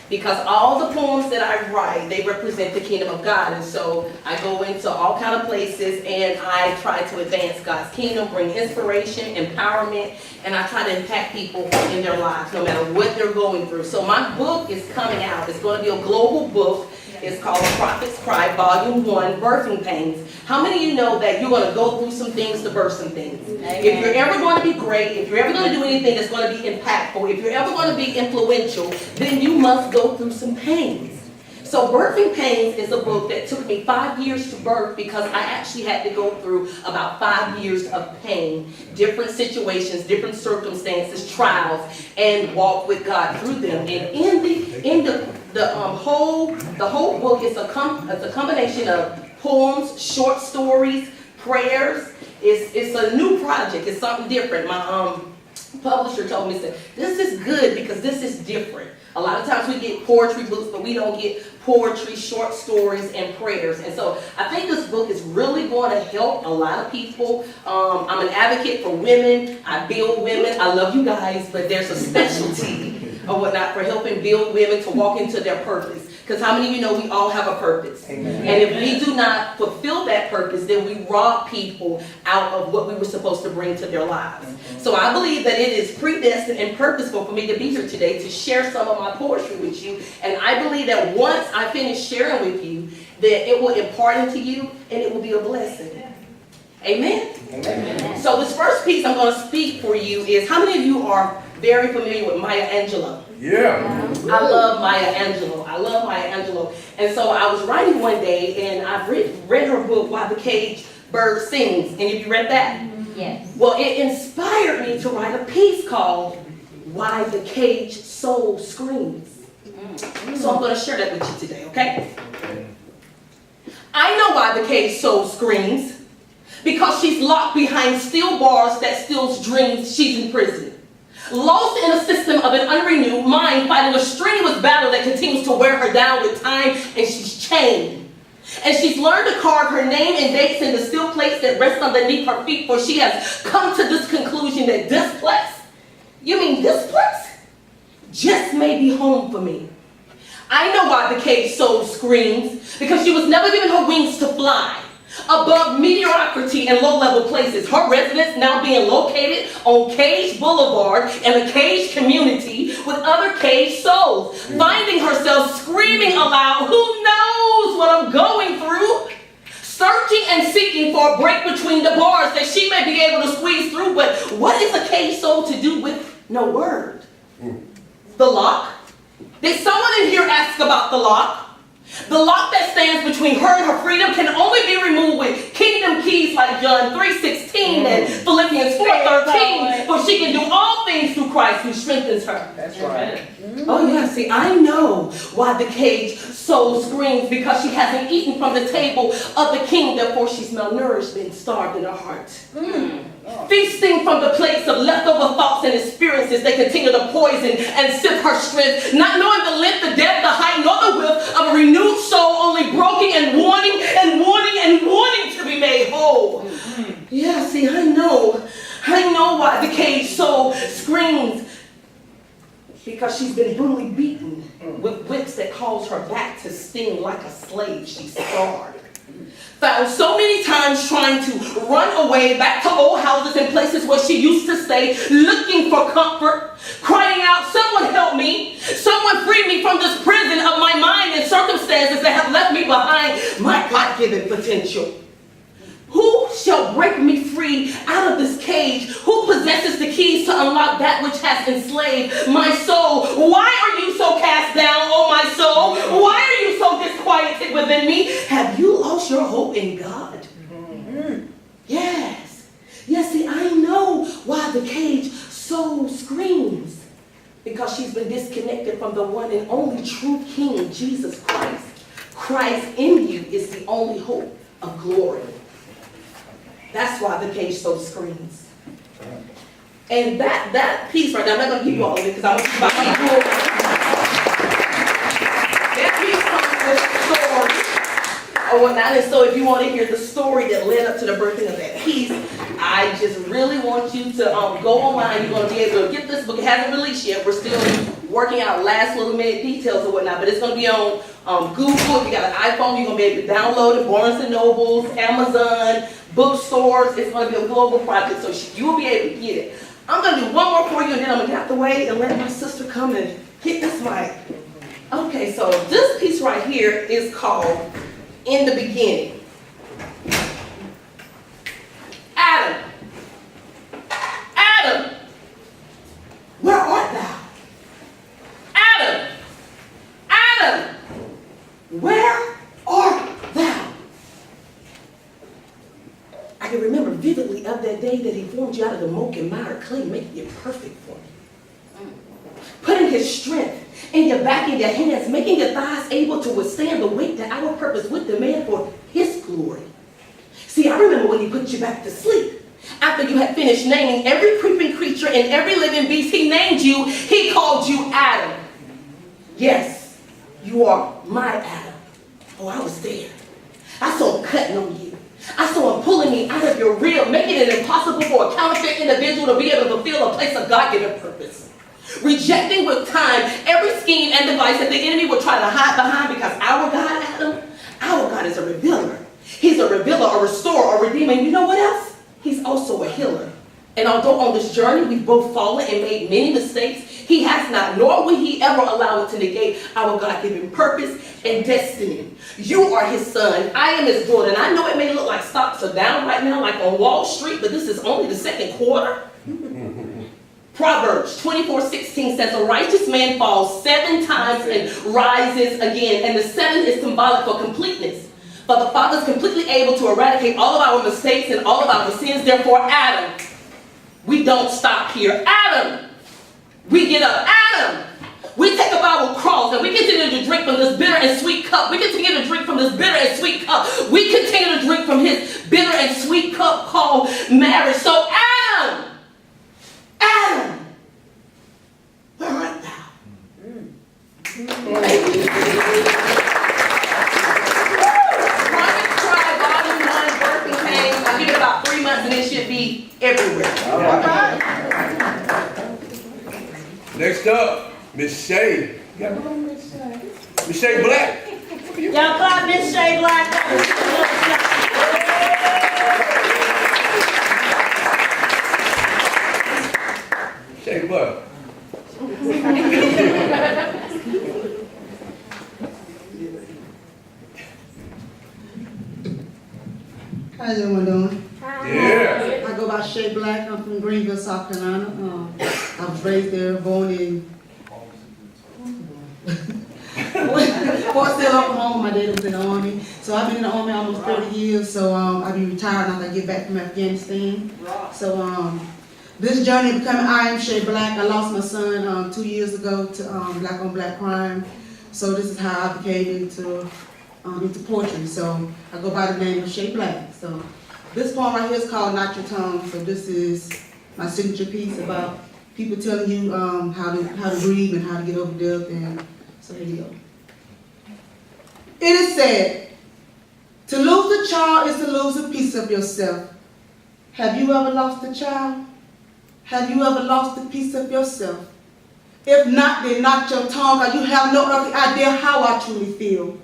because all the poems that I write, they represent the kingdom of God. And so I go into all kind of places and I try to advance God's kingdom, bring inspiration, empowerment, and I try to impact people in their lives, no matter what they're going through. So my book is coming out. It's going to be a global book. It's called The Prophet's Cry, Volume 1, Birthing Pains. How many of you know that you're going to go through some things to birth some things? Amen. If you're ever going to be great, if you're ever going to do anything that's going to be impactful, if you're ever going to be influential, then you must go through some pains. So Birthing Pains is a book that took me 5 years to birth because I actually had to go through about 5 years of pain, different situations, different circumstances, trials, and walk with God through them. And the whole book is a combination of poems, short stories, prayers. It's a new project. It's something different. My publisher told me, said, this is good because this is different. A lot of times we get poetry books, but we don't get poetry, short stories, and prayers. And so I think this book is really going to help a lot of people. I'm an advocate for women. I build women. I love you guys, but there's a specialty or whatnot for helping build women to walk into their purpose. Because how many of you know we all have a purpose? Amen. And if we do not fulfill that purpose, then we rob people out of what we were supposed to bring to their lives. So I believe that it is predestined and purposeful for me to be here today to share some of my poetry with you. And I believe that once I finish sharing with you, that it will impart into you and it will be a blessing. Amen? Amen. So this first piece I'm going to speak for you is, how many of you are very familiar with Maya Angelou? Yeah. I love Maya Angelou. I love Maya Angelou. And so I was writing one day and I've read her book, Why the Caged Bird Sings. And have you read that? Yes. Well, it inspired me to write a piece called why the caged soul screams. So I'm going to share that with you today, okay? I know why the caged soul screams. Because she's locked behind steel bars that steals dreams. She's in prison. Lost in a system of an unrenewed mind, fighting a strenuous battle that continues to wear her down with time, and she's chained. And she's learned to carve her name and dates into steel plates that rest underneath her feet, for she has come to this conclusion that this place, you mean this place, just may be home for me. I know why the caged soul screams, because she was never given her wings to fly above mediocrity and low-level places. Her residence now being located on Cage Boulevard in a caged community with other caged souls, finding herself screaming aloud, who knows what I'm going through? Searching and seeking for a break between the bars that she may be able to squeeze through, but what is a caged soul to do with no word? The lock? Did someone in here ask about the lock? The lock that stands between her and her freedom can only be removed with kingdom keys like John 3:16 and Philippians 4:13, for she can do all things through Christ who strengthens her. That's right. Oh yeah, see, I know why the caged soul screams, because she hasn't eaten from the table of the king, therefore she's malnourished and starved in her heart. Feasting from the plates of leftover thoughts and experiences, they continue to poison and sip her strength, not knowing the length, the depth, the height, nor the width of a renewed soul, only broken and wanting and wanting and wanting to be made whole. Yeah, see, I know why the caged soul screams, because she's been brutally beaten with whips that cause her back to sting like a slave. She's scarred. Found so many times trying to run away back to old houses and places where she used to stay, looking for comfort, crying out, someone help me, someone free me from this prison of my mind and circumstances that have left me behind my God-given potential. Who shall break me free out of this cage? Who possesses the keys to unlock that which has enslaved my soul? Why are you so cast down, oh my soul? Why are you so disquieted within me? Have you lost your hope in God? Yes. Yes, see, I know why the caged soul screams. Because she's been disconnected from the one and only true King, Jesus Christ. Christ in you is the only hope of glory. That's why the caged soul screams. And that piece right now, I'm not going to give you all of it because I'm about to keep going. That piece comes with story or whatnot. And so if you want to hear the story that led up to the birthing of that piece, I just really want you to go online. You're going to be able to get this book. It hasn't released yet. We're still working out last little minute details or whatnot, but it's going to be on Google. If you got an iPhone, you're going to be able to download it. Barnes & Nobles, Amazon, bookstores. It's going to be a global project, so you will be able to get it. I'm going to do one more for you, and then I'm going to get out the way and let my sister come and get this mic. Okay, so this piece right here is called In the Beginning. Adam, Adam, where art thou? Adam, Adam, where art thou? I can remember vividly of that day that he formed you out of the muck and mire clay, making you perfect for me. Putting his strength in your back and your hands, making your thighs able to withstand the weight that our purpose would demand for his glory. See, I remember when he put you back to sleep. After you had finished naming every creeping creature and every living beast he named you, he called you Adam. Yes, you are my Adam. Oh, I was there. I saw him cutting on you. I saw him pulling me out of your real, making it impossible for a counterfeit individual to be able to fulfill a place of God-given purpose. Rejecting with time every scheme and device that the enemy would try to hide behind, because our God, Adam, our God is a revealer. He's a revealer, a restorer, a redeemer. And you know what else? He's also a healer. And although on this journey we've both fallen and made many mistakes, he has not, nor will he ever allow it to negate our God-given purpose and destiny. You are his son. I am his daughter. And I know it may look like stocks are down right now, like on Wall Street, but this is only the second quarter. Proverbs 24:16 says, a righteous man falls 7 times and rises again. And the 7 is symbolic for completeness. But the Father is completely able to eradicate all of our mistakes and all of our sins. Therefore, Adam, we don't stop here. Adam, we get up. Adam, we take up our cross and we continue to drink from this bitter and sweet cup. We continue to drink from this bitter and sweet cup. We continue to drink from his bitter and sweet cup called marriage. So Adam, where art thou? Private Cry Volume 1, Birthing Pains. I'll give it about 3 months and it should be everywhere. All right. Next up, Miss Shay. Miss Shay Black. Y'all clap Miss Shay Black. Shay Black. How's everyone doing? Yeah. I go by Shay Black. I'm from Greenville, South Carolina. I was raised there, born in Fort Sill, Oklahoma. My dad was in the Army. So I've been in the Army almost 30 years. So I'll be retired after I get back from Afghanistan. So this journey of becoming I Am Shay Black, I lost my son 2 years ago to black on black crime. So this is how I became into poetry. So I go by the name of Shay Black. So this poem right here is called Not Your Tongue. So this is my signature piece about people telling you how to grieve and how to get over death. And so here you go. It is said, to lose a child is to lose a piece of yourself. Have you ever lost a child? Have you ever lost a piece of yourself? If not, then not your tongue, or you have no earthly idea how I truly feel.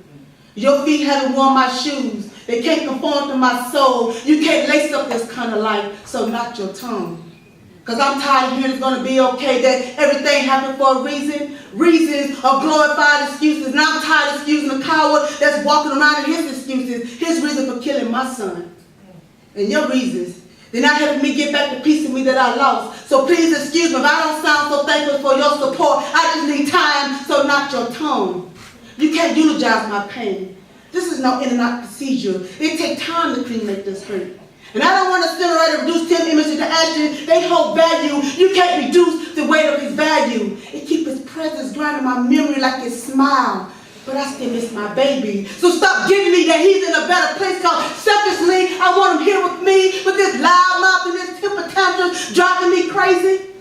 Your feet haven't worn my shoes. They can't conform to my soul. You can't lace up this kind of life, so not your tongue. Because I'm tired of hearing it's going to be okay, that everything happened for a reason. Reasons are glorified excuses. And I'm tired of excusing the coward that's walking around in his excuses, his reason for killing my son. And your reasons, they're not helping me get back the piece of me that I lost. So please excuse me if I don't sound so thankful for your support. I just need time, so not your tongue. You can't eulogize my pain. This is no in and out procedure. It takes time to cremate this hurt. And I don't want to incinerate or reduce 10 images to ashes. They hold value. You can't reduce the weight of his value. It keeps his presence grinding my memory like his smile. But I still miss my baby. So stop giving me that he's in a better place, cause selfishly, I want him here with me, with this loud mouth and this temper tantrums driving me crazy.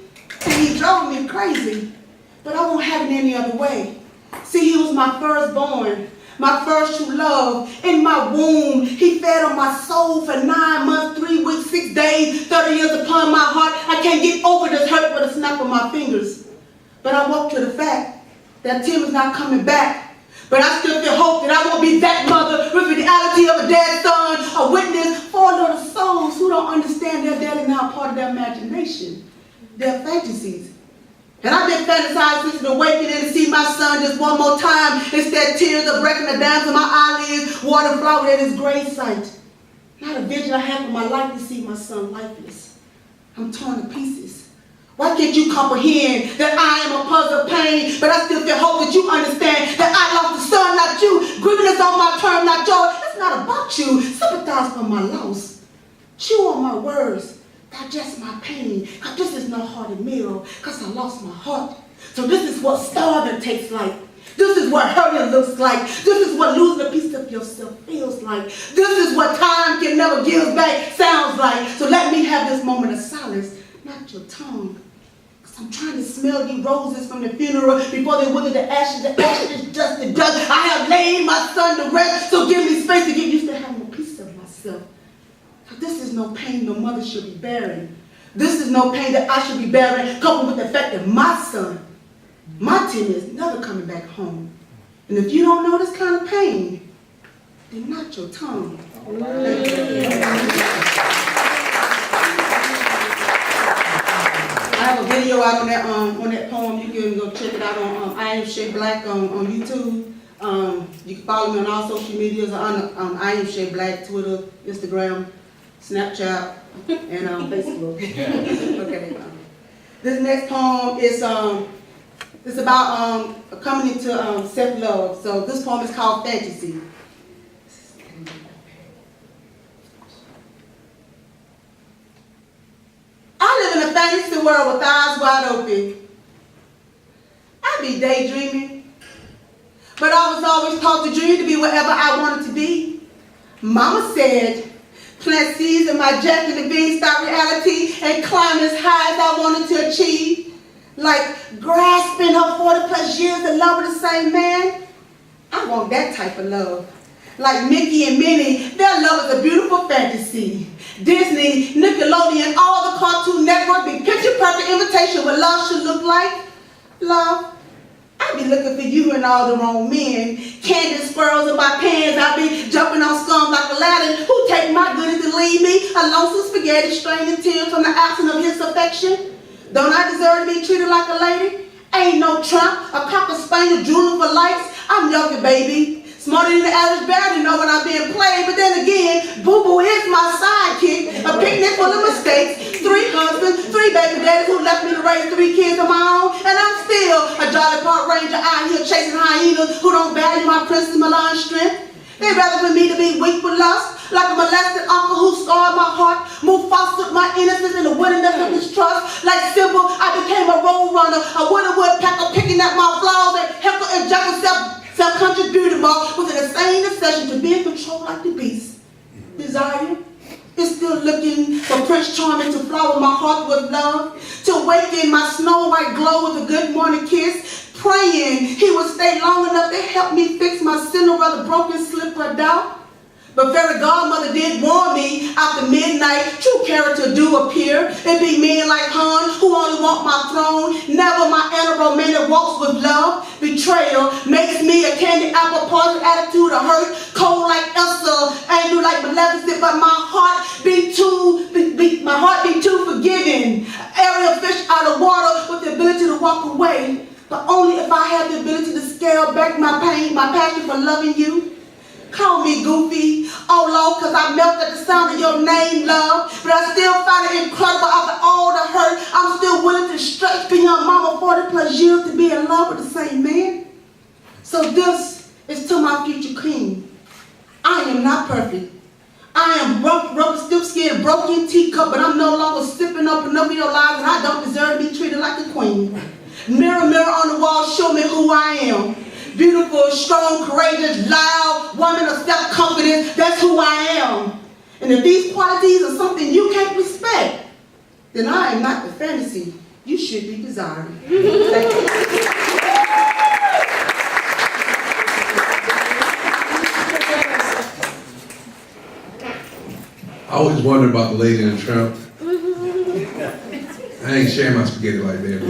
And he drove me crazy. But I won't have it any other way. See, he was my firstborn, my first true love. In my womb, he fed on my soul for 9 months, 3 weeks, 6 days, 30 years upon my heart. I can't get over this hurt with a snap of my fingers. But I woke to the fact that Tim is not coming back. But I still feel hope that I won't be that mother with the reality of a dead son, a witness for little souls who don't understand their dad is now part of their imagination, their fantasies. And I've been fantasizing since the awakening to see my son just one more time. Instead, tears are breaking the dams of my eyelids, water flowing at his grave site. Not a vision I have for my life to see my son lifeless. I'm torn to pieces. Why can't you comprehend that I am a puzzle of pain, but I still feel hope that you understand that I lost a son, not you. Grieving is on my term, not yours. It's not about you. Sympathize for my loss. Chew on my words. Digest my pain. Cause this is no hearty meal, cause I lost my heart. So this is what starving tastes like. This is what hurting looks like. This is what losing a piece of yourself feels like. This is what time can never give back sounds like. So let me have this moment of silence, not your tongue. Cause I'm trying to smell you roses from the funeral before they wither the ashes, dust, the dust. I have laid my son to rest, so give me space to get used to having a piece of myself. This is no pain no mother should be bearing. This is no pain that I should be bearing, coupled with the fact that my son, my Tim, is never coming back home. And if you don't know this kind of pain, then not your tongue. I have a video out on that poem. You can go check it out on I Am Shay Black on YouTube. You can follow me on all social medias on I Am Shay Black, Twitter, Instagram, Snapchat, and Facebook. Okay. This next poem is it's about coming into self-love. So this poem is called Fantasy. I live in a fantasy world with eyes wide open. be daydreaming. But I was always taught to dream to be whatever I wanted to be. Mama said, plant seeds in my Jack and the Beanstalk reality and climb as high as I wanted to achieve. Like grasping her 40 plus years in love with the same man. I want that type of love. Like Mickey and Minnie, their love is a beautiful fantasy. Disney, Nickelodeon, all the Cartoon Network be picture perfect invitation what love should look like. Love, I be looking for you and all the wrong men. Candy squirrels in my pants, I be jumping on scum like Aladdin. Who take my goodies and leave me? A lonesome spaghetti straining tears from the absence of his affection. Don't I deserve to be treated like a lady? Ain't no Trump, a cocker spaniel drooling for likes. I'm younger, baby. Smarter than the average bear to know when I'm being played, but then again, Boo-Boo is my sidekick, a picnic full of mistakes, 3 husbands, 3 baby daddies who left me to raise 3 kids of my own, and I'm still a Jolly Park Ranger out here chasing hyenas who don't value my Princess Milan strength. They'd rather for me to be weak with lust, like a molested uncle who scarred my heart, Mufasa took my innocence and the willingness of mistrust. Like Sybil, I became a road runner, a woodpecker picking at my flaws, and Heckle and Jekyll self-conscious beauty mark was an insane obsession to be in control like the beast. Desire is still looking for Prince Charming to flower my heart with love, to awaken my snow white glow with a good morning kiss, praying he would stay long enough to help me fix my Cinderella broken slipper doubt. But fairy godmother did warn me after midnight, true character do appear. It be men like Han who only want my throne, never my anti-romantic walks with love. Betrayal makes me a candy apple, positive attitude of hurt, cold like Elsa, angry like Maleficent, but my heart be too forgiving. Ariel fish out of water with the ability to walk away, but only if I have the ability to scale back my pain, my passion for loving you. Call me goofy, oh Lord, cause I melt at the sound of your name, love. But I still find it incredible after all the hurt. I'm still willing to stretch beyond mama 40 plus years to be in love with the same man. So this is to my future queen. I am not perfect. I am rubber, stiff skin, broken teacup, but I'm no longer sipping up enough of your lies, and I don't deserve to be treated like a queen. Mirror, mirror on the wall, show me who I am. Beautiful, strong, courageous, loud, woman of self-confidence, that's who I am. And if these qualities are something you can't respect, then I am not the fantasy you should be desiring. Thank you. I always wondered about the lady in the tramp. I ain't sharing my spaghetti like that.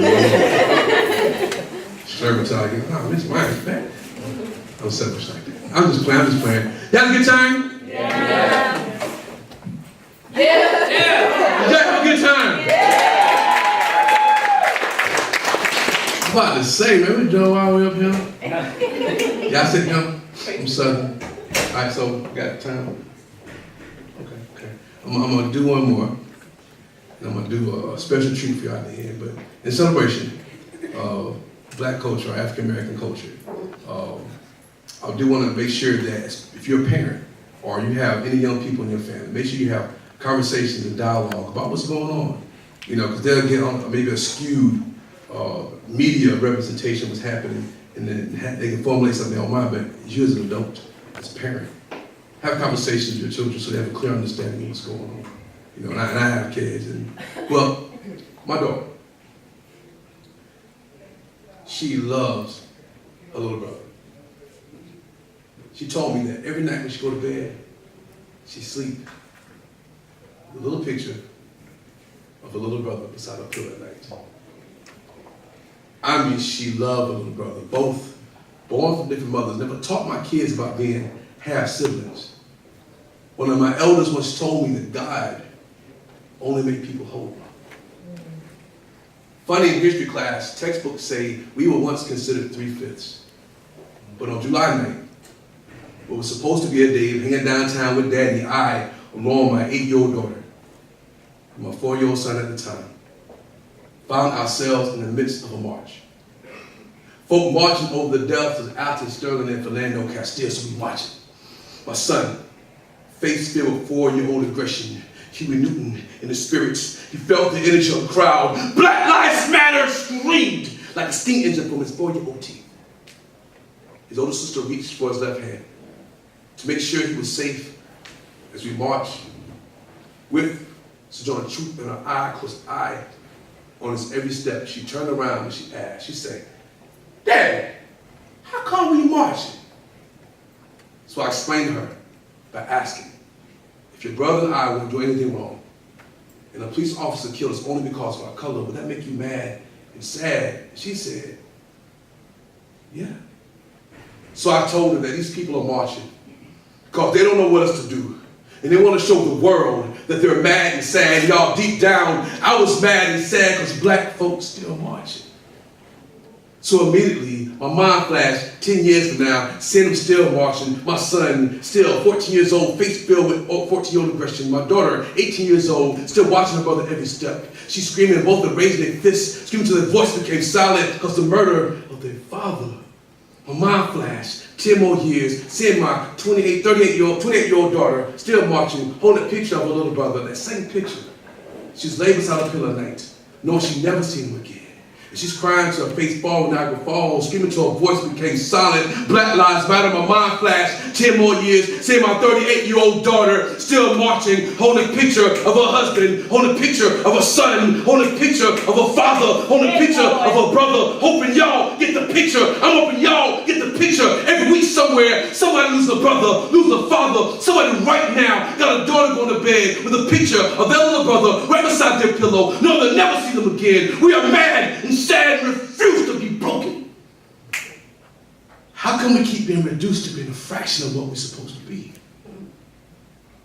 Service out here, oh, Miss Mine's back. I'm selfish like that. I'm just playing. You had a good time? Yeah. Yeah. You had a good time? Yeah. I'm about to say, man, we drove all the way up here. Y'all sit down. I'm Southern. All right, so got time? Okay. I'm gonna do one more. And I'm gonna do a special treat for y'all at the end, but in celebration of Black culture, or African American culture, I do want to make sure that if you're a parent or you have any young people in your family, make sure you have conversations and dialogue about what's going on. You know, because they'll get on maybe a skewed media representation of what's happening, and then they can formulate something on mind. But you as an adult, as a parent, have conversations with your children so they have a clear understanding of what's going on. You know, and I have kids, and well, my daughter, she loves her little brother. She told me that every night when she go to bed, she sleep with a little picture of a little brother beside her pillow at night. I mean, she loved her little brother, both born from different mothers. Never taught my kids about being half siblings. One of my elders once told me that God only made people whole. Funny, in history class, textbooks say we were once considered 3/5. But on July 9th, what was supposed to be a day of hanging downtown with Daddy, I, along with my 8-year-old daughter, and my 4-year-old son at the time, found ourselves in the midst of a march. Folk marching over the deaths of Alton Sterling and Philando Castile, so we watching. My son, face filled with 4-year-old aggression, Huey Newton in the spirits. He felt the energy of the crowd. Black Lives Matter screamed. like a steam engine from his 4-year-old teeth. His older sister reached for his left hand to make sure he was safe as we marched with Sojourner Truth in her eye, close eye on his every step. She turned around and she asked, she said, "Dad, how come we marching?" So I explained to her by asking, if your brother and I won't do anything wrong, and a police officer killed us only because of our color, would that make you mad and sad? And she said, yeah. So I told her that these people are marching because they don't know what else to do. And they want to show the world that they're mad and sad. Y'all, deep down, I was mad and sad because black folks still marching. So immediately, my mind flashed 10 years from now, seeing them still marching, my son, still 14 years old, face filled with 14-year-old aggression, my daughter, 18 years old, still watching her brother every step. She's screaming, both of them raising their fists, screaming till their voice became silent because the murder of their father. My mind flashed 10 more years, seeing my 28-year-old daughter still marching, holding a picture of her little brother, that same picture. She's laid beside a pillow at night, knowing she'd never seen him again. And she's crying till her face falls, Niagara Falls, screaming till her voice became silent. Black Lives Matter, my mind flashed 10 more years, seeing my 38-year-old daughter still marching, holding a picture of her husband, holding a picture of her son, holding a picture of her father, holding a picture of her brother, hoping y'all get the picture. I'm hoping y'all get the picture. Every week somewhere, somebody loses a brother, loses a father. Somebody right now got a daughter going to bed with a picture of their little brother right beside their pillow. No, they'll never see them again. We are mad and sad and refuse to be broken. How come we keep being reduced to being a fraction of what we're supposed to be?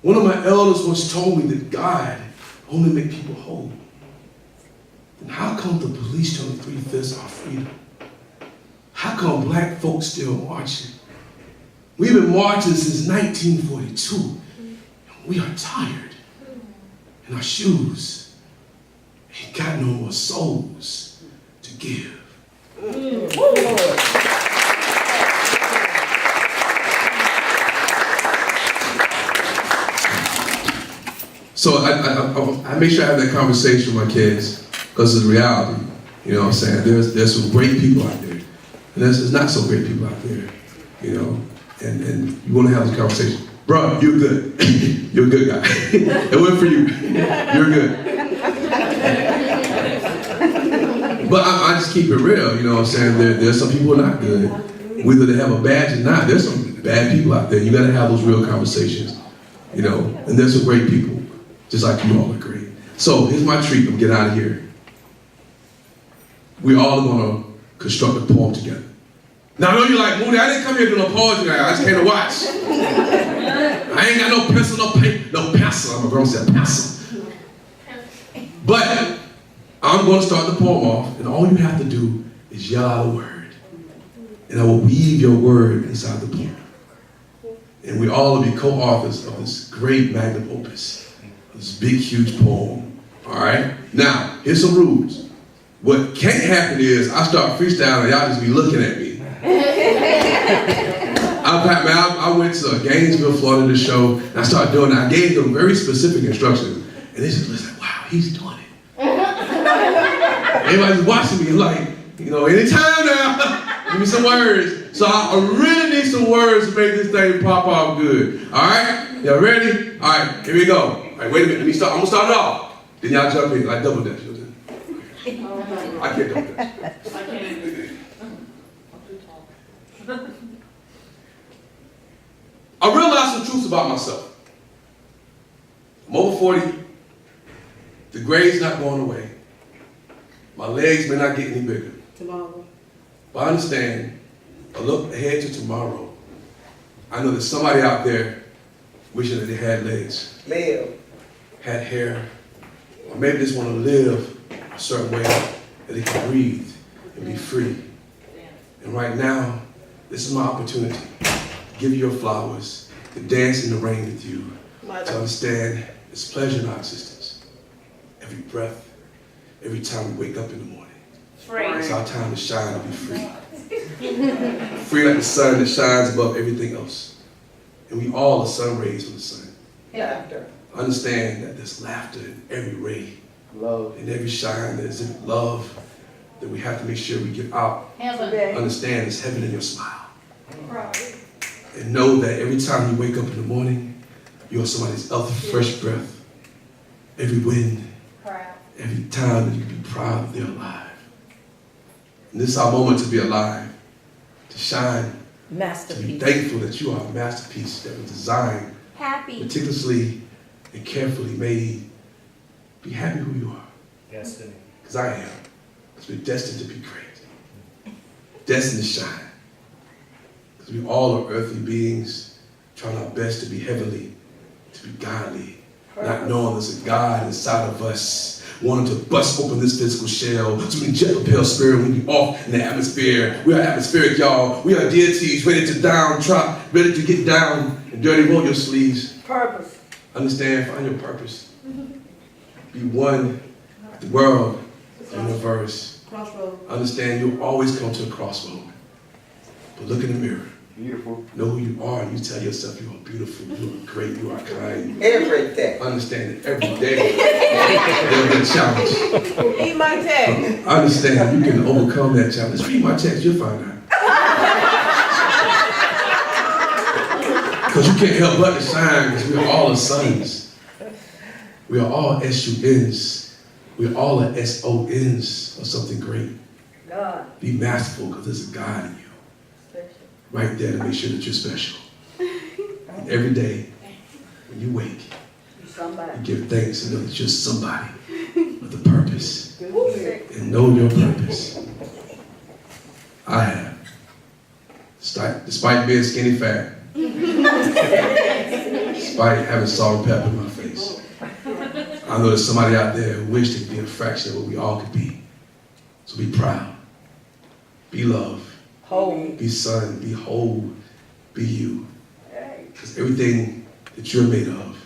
One of my elders once told me that God only makes people whole. And how come the police tell me 3/5 our freedom? How come black folks still marching? We've been marching since 1942. And we are tired. And our shoes ain't got no more souls to give. So I make sure I have that conversation with my kids because it's reality. You know what I'm saying? There's some great people out there. And there's not so great people out there. You know? And you want to have this conversation. Bro, you're good. You're a good guy. It went for you. You're good. But I just keep it real, you know what I'm saying? There's some people who are not good. Whether they have a badge or not, there's some bad people out there. You gotta have those real conversations, you know? And there's some great people, just like you all are great. So here's my treat, I'm getting out of here. We all are gonna construct a poem together. Now I know you're like, Moody, I didn't come here to do no poetry, I just came to watch. I ain't got no pencil, no paper, no pencil. I'm a girl said pencil. But I'm going to start the poem off, and all you have to do is yell out a word. And I will weave your word inside the poem. And we all will be co-authors of this great magnum opus, this big, huge poem. All right? Now, here's some rules. What can't happen is I start freestyling and y'all just be looking at me. I went to Gainesville, Florida, to show, and I started doing it. I gave them very specific instructions, and they just listen, wow, he's doing it. Everybody's watching me like, you know, anytime now, give me some words. So I really need some words to make this thing pop off good. All right? Y'all ready? All right, here we go. All right, wait a minute. Let me start. I'm going to start it off. Then y'all jump in like double dutch. I can't double dutch. I can't. I realized some truths about myself. I'm over 40. The gray's not going away. My legs may not get any bigger. Tomorrow. But I understand, I look ahead to tomorrow. I know there's somebody out there wishing that they had legs, had hair, or maybe just want to live a certain way that they can breathe and be free. And right now, this is my opportunity to give you your flowers, to dance in the rain with you, to understand it's pleasure in our existence. Every breath, every time we wake up in the morning. It's our time to shine and be free. Free like the sun that shines above everything else. And we all are sun rays from the sun. Understand that there's laughter in every ray. Love. In every shine, there's love. that we have to make sure we give out. Understand it's heaven in your smile. And know that every time you wake up in the morning, you're somebody's fresh breath. Every wind, every time that you can be proud that they're alive. And this is our moment to be alive, to shine, to be thankful that you are a masterpiece that was designed, meticulously and carefully made. Be happy who you are. Destiny. Because I am. Because we're destined to be great. Destined to shine. Because we all are earthly beings, trying our best to be heavenly, to be godly, not knowing there's a God inside of us, wanting to bust open this physical shell so we can jet propel spirit when we be off in the atmosphere. We are atmospheric, y'all. We are deities ready to drop, ready to get down and dirty, roll your sleeves. Purpose. Understand, find your purpose. Be one with the world, the universe. Crossroad. Understand, you'll always come to a crossroad. But look in the mirror. Beautiful. Know who you are, and you tell yourself you are beautiful, you are great, you are kind. Every day. Understand that every day there'll be a challenge. Eat my text. Understand you can overcome that challenge. Read my text, you'll find out. Because you can't help but to shine, because we are all the sons. We are all S-U-Ns. We are all the S-O-Ns of something great. God. Be masterful, because there's a God in you. Right there to make sure that you're special. And every day, when you wake, you give thanks and know that you're somebody with a purpose. And know your purpose. I have. Despite being skinny fat. Despite having salt and pepper in my face. I know there's somebody out there who wished they could be a fraction of what we all could be. So be proud. Be loved. Be son, be whole, be you. Because everything that you're made of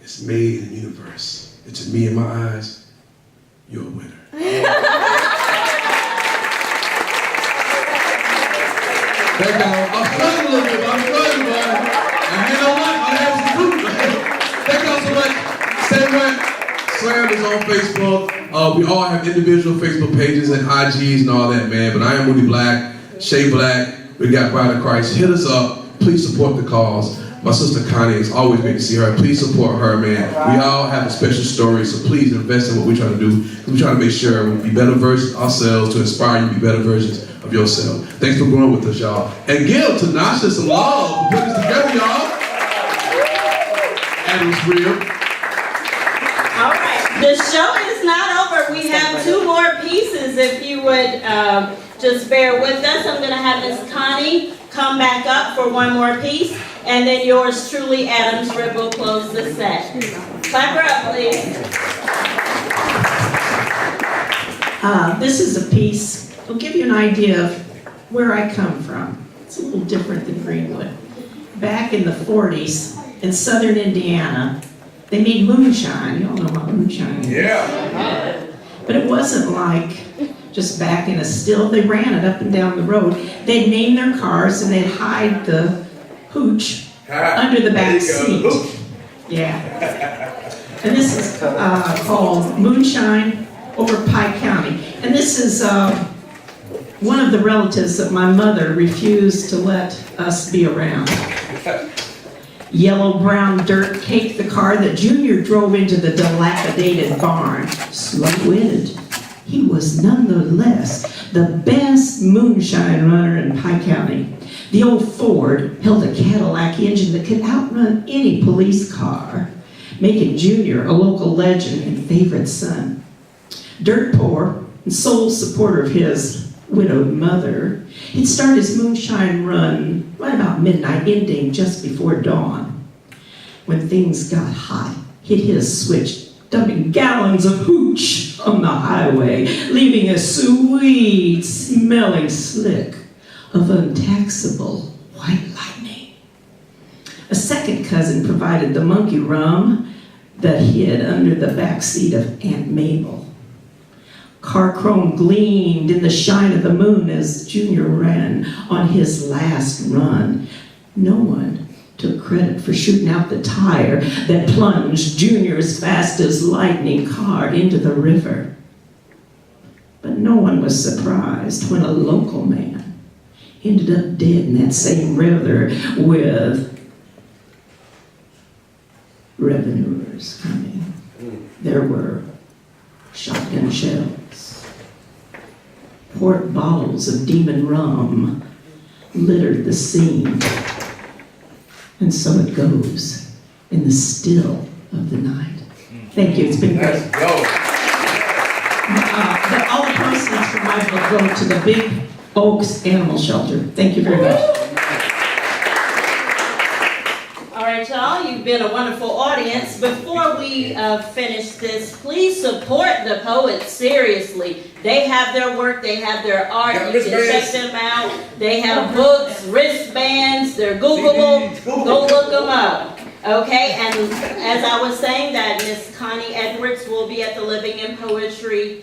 is made in the universe. And to me, in my eyes, you're a winner. Thank y'all. I'm struggling a little bit, but I'm struggling, but and you know what? I have some proof. Thank y'all so much. Say what? Slam is on Facebook. We all have individual Facebook pages and IGs and all that, man. But I am Moody Black. Shay Black, we got Bride of Christ. Hit us up. Please support the cause. My sister Connie, it's always great to see her. Please support her, man. We all have a special story, so please invest in what we're trying to do. We're trying to make sure we be better versions of ourselves to inspire you to be better versions of yourself. Thanks for growing with us, y'all. And give to Nasha some love for putting this together, y'all. And it's real. All right, the show is not over. We have two more pieces if you would just bear with us. I'm going to have Miss Connie come back up for one more piece, and then yours truly, Adams Rib, will close the set. Clap her up, please. This is a piece, will give you an idea of where I come from. It's a little different than Greenwood. Back in the 40s, in southern Indiana, they made moonshine. You all know about moonshine. Yeah. But it wasn't like just back in a still. They ran it up and down the road. They'd name their cars and they'd hide the hooch under the back seat. Yeah. And this is called Moonshine over Pike County. And this is one of the relatives that my mother refused to let us be around. Yellow-brown dirt caked the car that Junior drove into the dilapidated barn. Slow-witted, he was nonetheless the best moonshine runner in Pike County. The old Ford held a Cadillac engine that could outrun any police car, making Junior a local legend and favorite son. Dirt poor and sole supporter of his widowed mother, he'd start his moonshine run right about midnight, ending just before dawn. When things got hot, he'd hit a switch, dumping gallons of hooch on the highway, leaving a sweet smelling slick of untaxable white lightning. A second cousin provided the monkey rum that hid under the back seat of Aunt Mabel. Car chrome gleamed in the shine of the moon as Junior ran on his last run. No one took credit for shooting out the tire that plunged Junior's fast as lightning car into the river. But But no one was surprised when a local man ended up dead in that same river with revenuers coming. There were shotgun shells, quart bottles of demon rum littered the scene. And so it goes in the still of the night. Thank you, it's been great. Let's go. All the proceeds from my book go to the Big Oaks Animal Shelter. Thank you very much. All right, y'all, you've been a wonderful audience. Before we finish this, please support the poets, seriously. They have their work, they have their art, you can check them out. They have books, wristbands, they're Googleable, go look them up. Okay, and as I was saying that Miss Connie Edwards will be at the Living in Poetry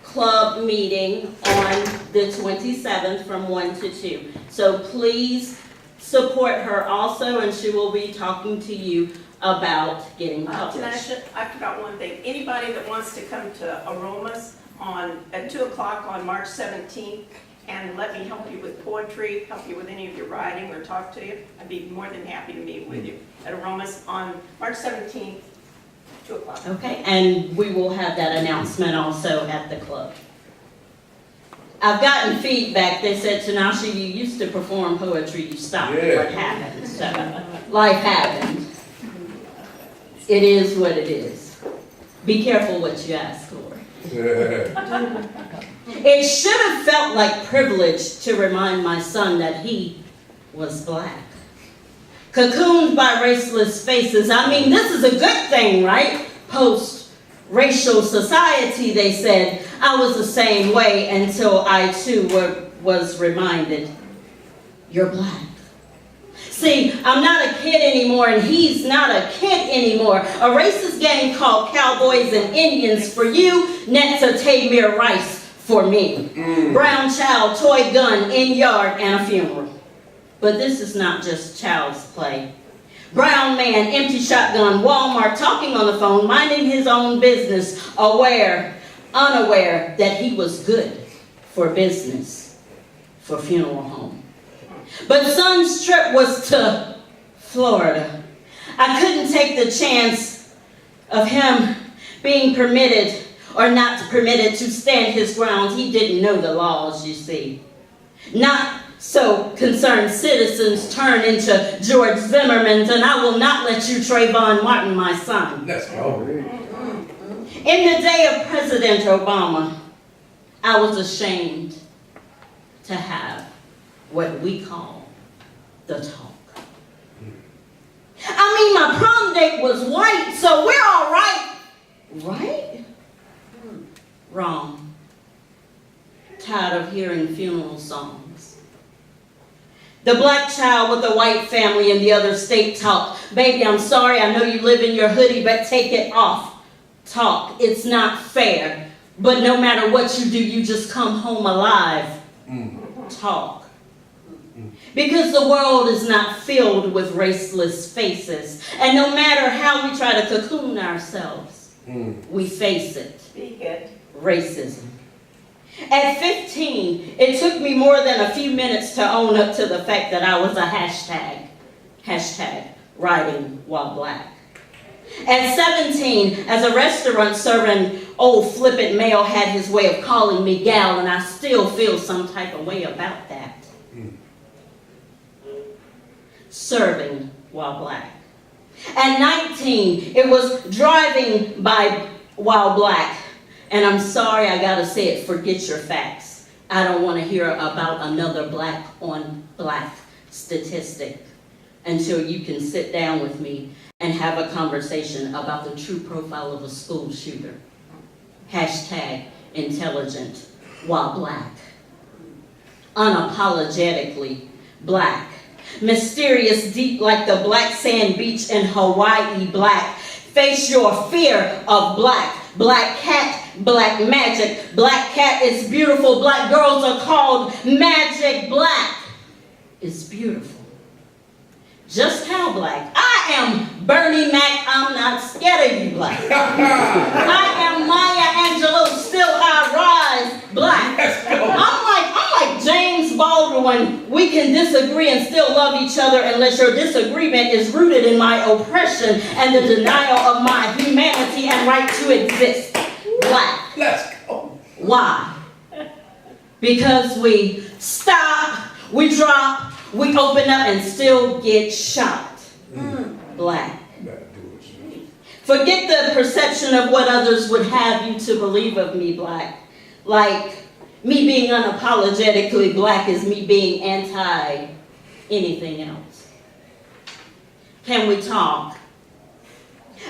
Club meeting on the 27th from 1 to 2. So please support her also, and she will be talking to you about getting published. I forgot one thing. Anybody that wants to come to Aromas at 2 o'clock on March 17th and let me help you with poetry, help you with any of your writing or talk to you, I'd be more than happy to meet with you at Aromas on March 17th, 2 o'clock. Okay, and we will have that announcement also at the club. I've gotten feedback. They said, Tanasha, you used to perform poetry, you stopped. Yeah. What happened? So, life happened. It is what it is. Be careful what you ask for. It should have felt like privilege to remind my son that he was black. Cocooned by raceless faces. I mean, this is a good thing, right? Post-racial society, they said. I was the same way until I too was reminded, you're black. See, I'm not a kid anymore, and he's not a kid anymore. A racist gang called Cowboys and Indians for you, Netza Tamir Rice for me. Brown child, toy gun, in yard, and a funeral. But this is not just child's play. Brown man, empty shotgun, Walmart, talking on the phone, minding his own business, unaware that he was good for business, for funeral home. But son's trip was to Florida. I couldn't take the chance of him being permitted or not permitted to stand his ground. He didn't know the laws, you see. Not so concerned citizens turn into George Zimmermans, and I will not let you Trayvon Martin, my son. Let's go. In the day of President Obama, I was ashamed to have what we call the talk. I mean, my prom date was white, so we're all right. Right? Wrong. Tired of hearing funeral songs. The black child with the white family in the other state talk. Baby, I'm sorry, I know you live in your hoodie, but take it off. Talk. It's not fair. But no matter what you do, you just come home alive. Talk. Because the world is not filled with raceless faces. And no matter how we try to cocoon ourselves, we face it. Speak it. Racism. At 15, it took me more than a few minutes to own up to the fact that I was a hashtag writing while black. At 17, as a restaurant serving old flippant male had his way of calling me gal, and I still feel some type of way about that. Serving while black. At 19, it was driving by while black. And I'm sorry, I gotta say it, forget your facts. I don't want to hear about another black on black statistic until you can sit down with me and have a conversation about the true profile of a school shooter. Hashtag intelligent while black. Unapologetically black. Mysterious deep like the black sand beach in Hawaii black. Face your fear of black. Black cat, black magic. Black cat is beautiful. Black girls are called magic. Black is beautiful. Just how black? I am Bernie Mac. I'm not scared of you, black. I am Maya Angelou. Still I rise. Black. when we can disagree and still love each other unless your disagreement is rooted in my oppression and the denial of my humanity and right to exist. Black. Let's go. Why? Because we stop, we drop, we open up and still get shot. Black. Forget the perception of what others would have you to believe of me, black. Like, me being unapologetically black is me being anti anything else. Can we talk?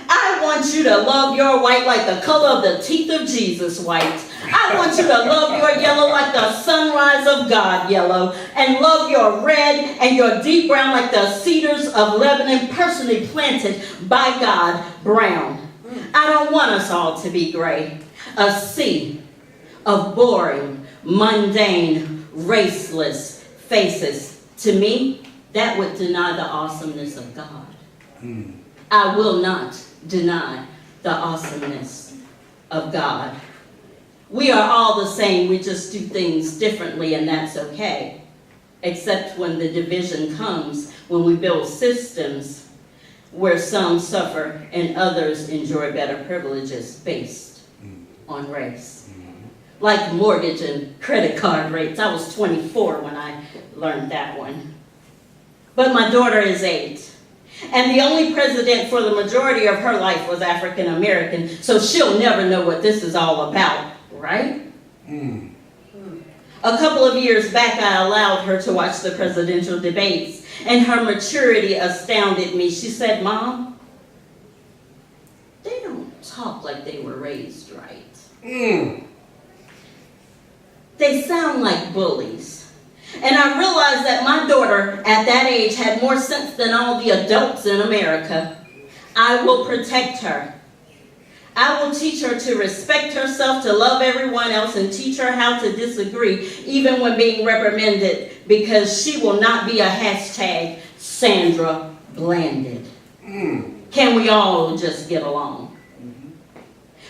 I want you to love your white like the color of the teeth of Jesus white. I want you to love your yellow like the sunrise of God yellow, and love your red and your deep brown like the cedars of Lebanon personally planted by God brown. I don't want us all to be gray, a sea of boring, mundane, raceless faces. To me, that would deny the awesomeness of God. I will not deny the awesomeness of God. We are all the same, we just do things differently, and that's okay. Except when the division comes, when we build systems where some suffer and others enjoy better privileges based on race. Like mortgage and credit card rates. I was 24 when I learned that one. But my daughter is 8. And the only president for the majority of her life was African American, so she'll never know what this is all about, right? A couple of years back, I allowed her to watch the presidential debates, and her maturity astounded me. She said, "Mom, they don't talk like they were raised right. They sound like bullies." And I realized that my daughter at that age had more sense than all the adults in America. I will protect her. I will teach her to respect herself, to love everyone else, and teach her how to disagree, even when being reprimanded, because she will not be a hashtag Sandra Blanded. Can we all just get along?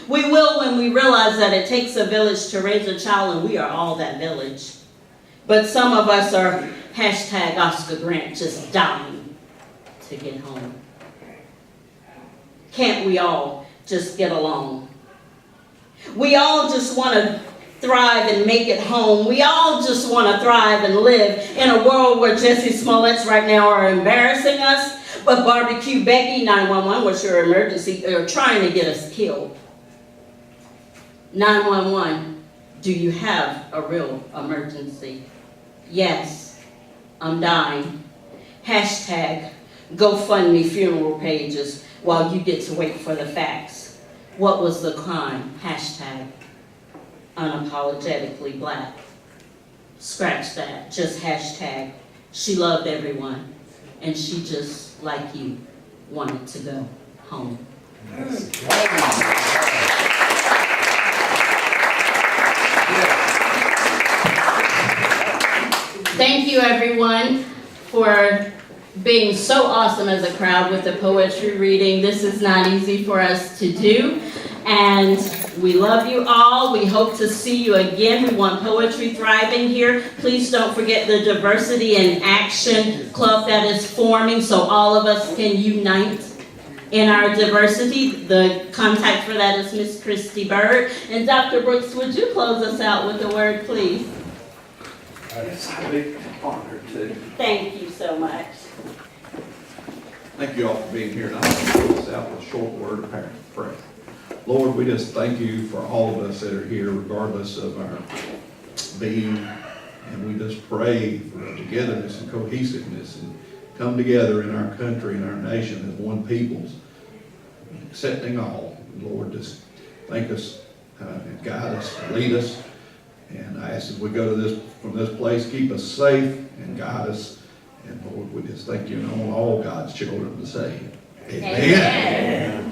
We will when we realize that it takes a village to raise a child, and we are all that village. But some of us are hashtag Oscar Grant, just dying to get home. Can't we all just get along? We all just want to thrive and make it home. We all just want to thrive and live in a world where Jesse Smollett's right now are embarrassing us, but Barbecue Becky, 911, what's your emergency? They're trying to get us killed. 911, do you have a real emergency? Yes, I'm dying. Hashtag GoFundMe funeral pages while you get to wait for the facts. What was the crime? Hashtag unapologetically black. Scratch that, just hashtag she loved everyone and she just, like you, wanted to go home. Thank you, everyone, for being so awesome as a crowd with the poetry reading. This is not easy for us to do, and we love you all. We hope to see you again. We want poetry thriving here. Please don't forget the Diversity in Action Club that is forming so all of us can unite in our diversity. The contact for that is Miss Christy Bird. And Dr. Brooks, would you close us out with a word, please? It's a big honor to. Thank you so much. Thank you all for being here tonight. I'll close out with a short word of prayer. Lord, we just thank you for all of us that are here, regardless of our being. And we just pray for togetherness and cohesiveness and come together in our country and our nation as one peoples, accepting all. Lord, just thank us and guide us, lead us. And I ask as we go to from this place, keep us safe and guide us. And Lord, we just thank you and all God's children to say, Amen. Amen.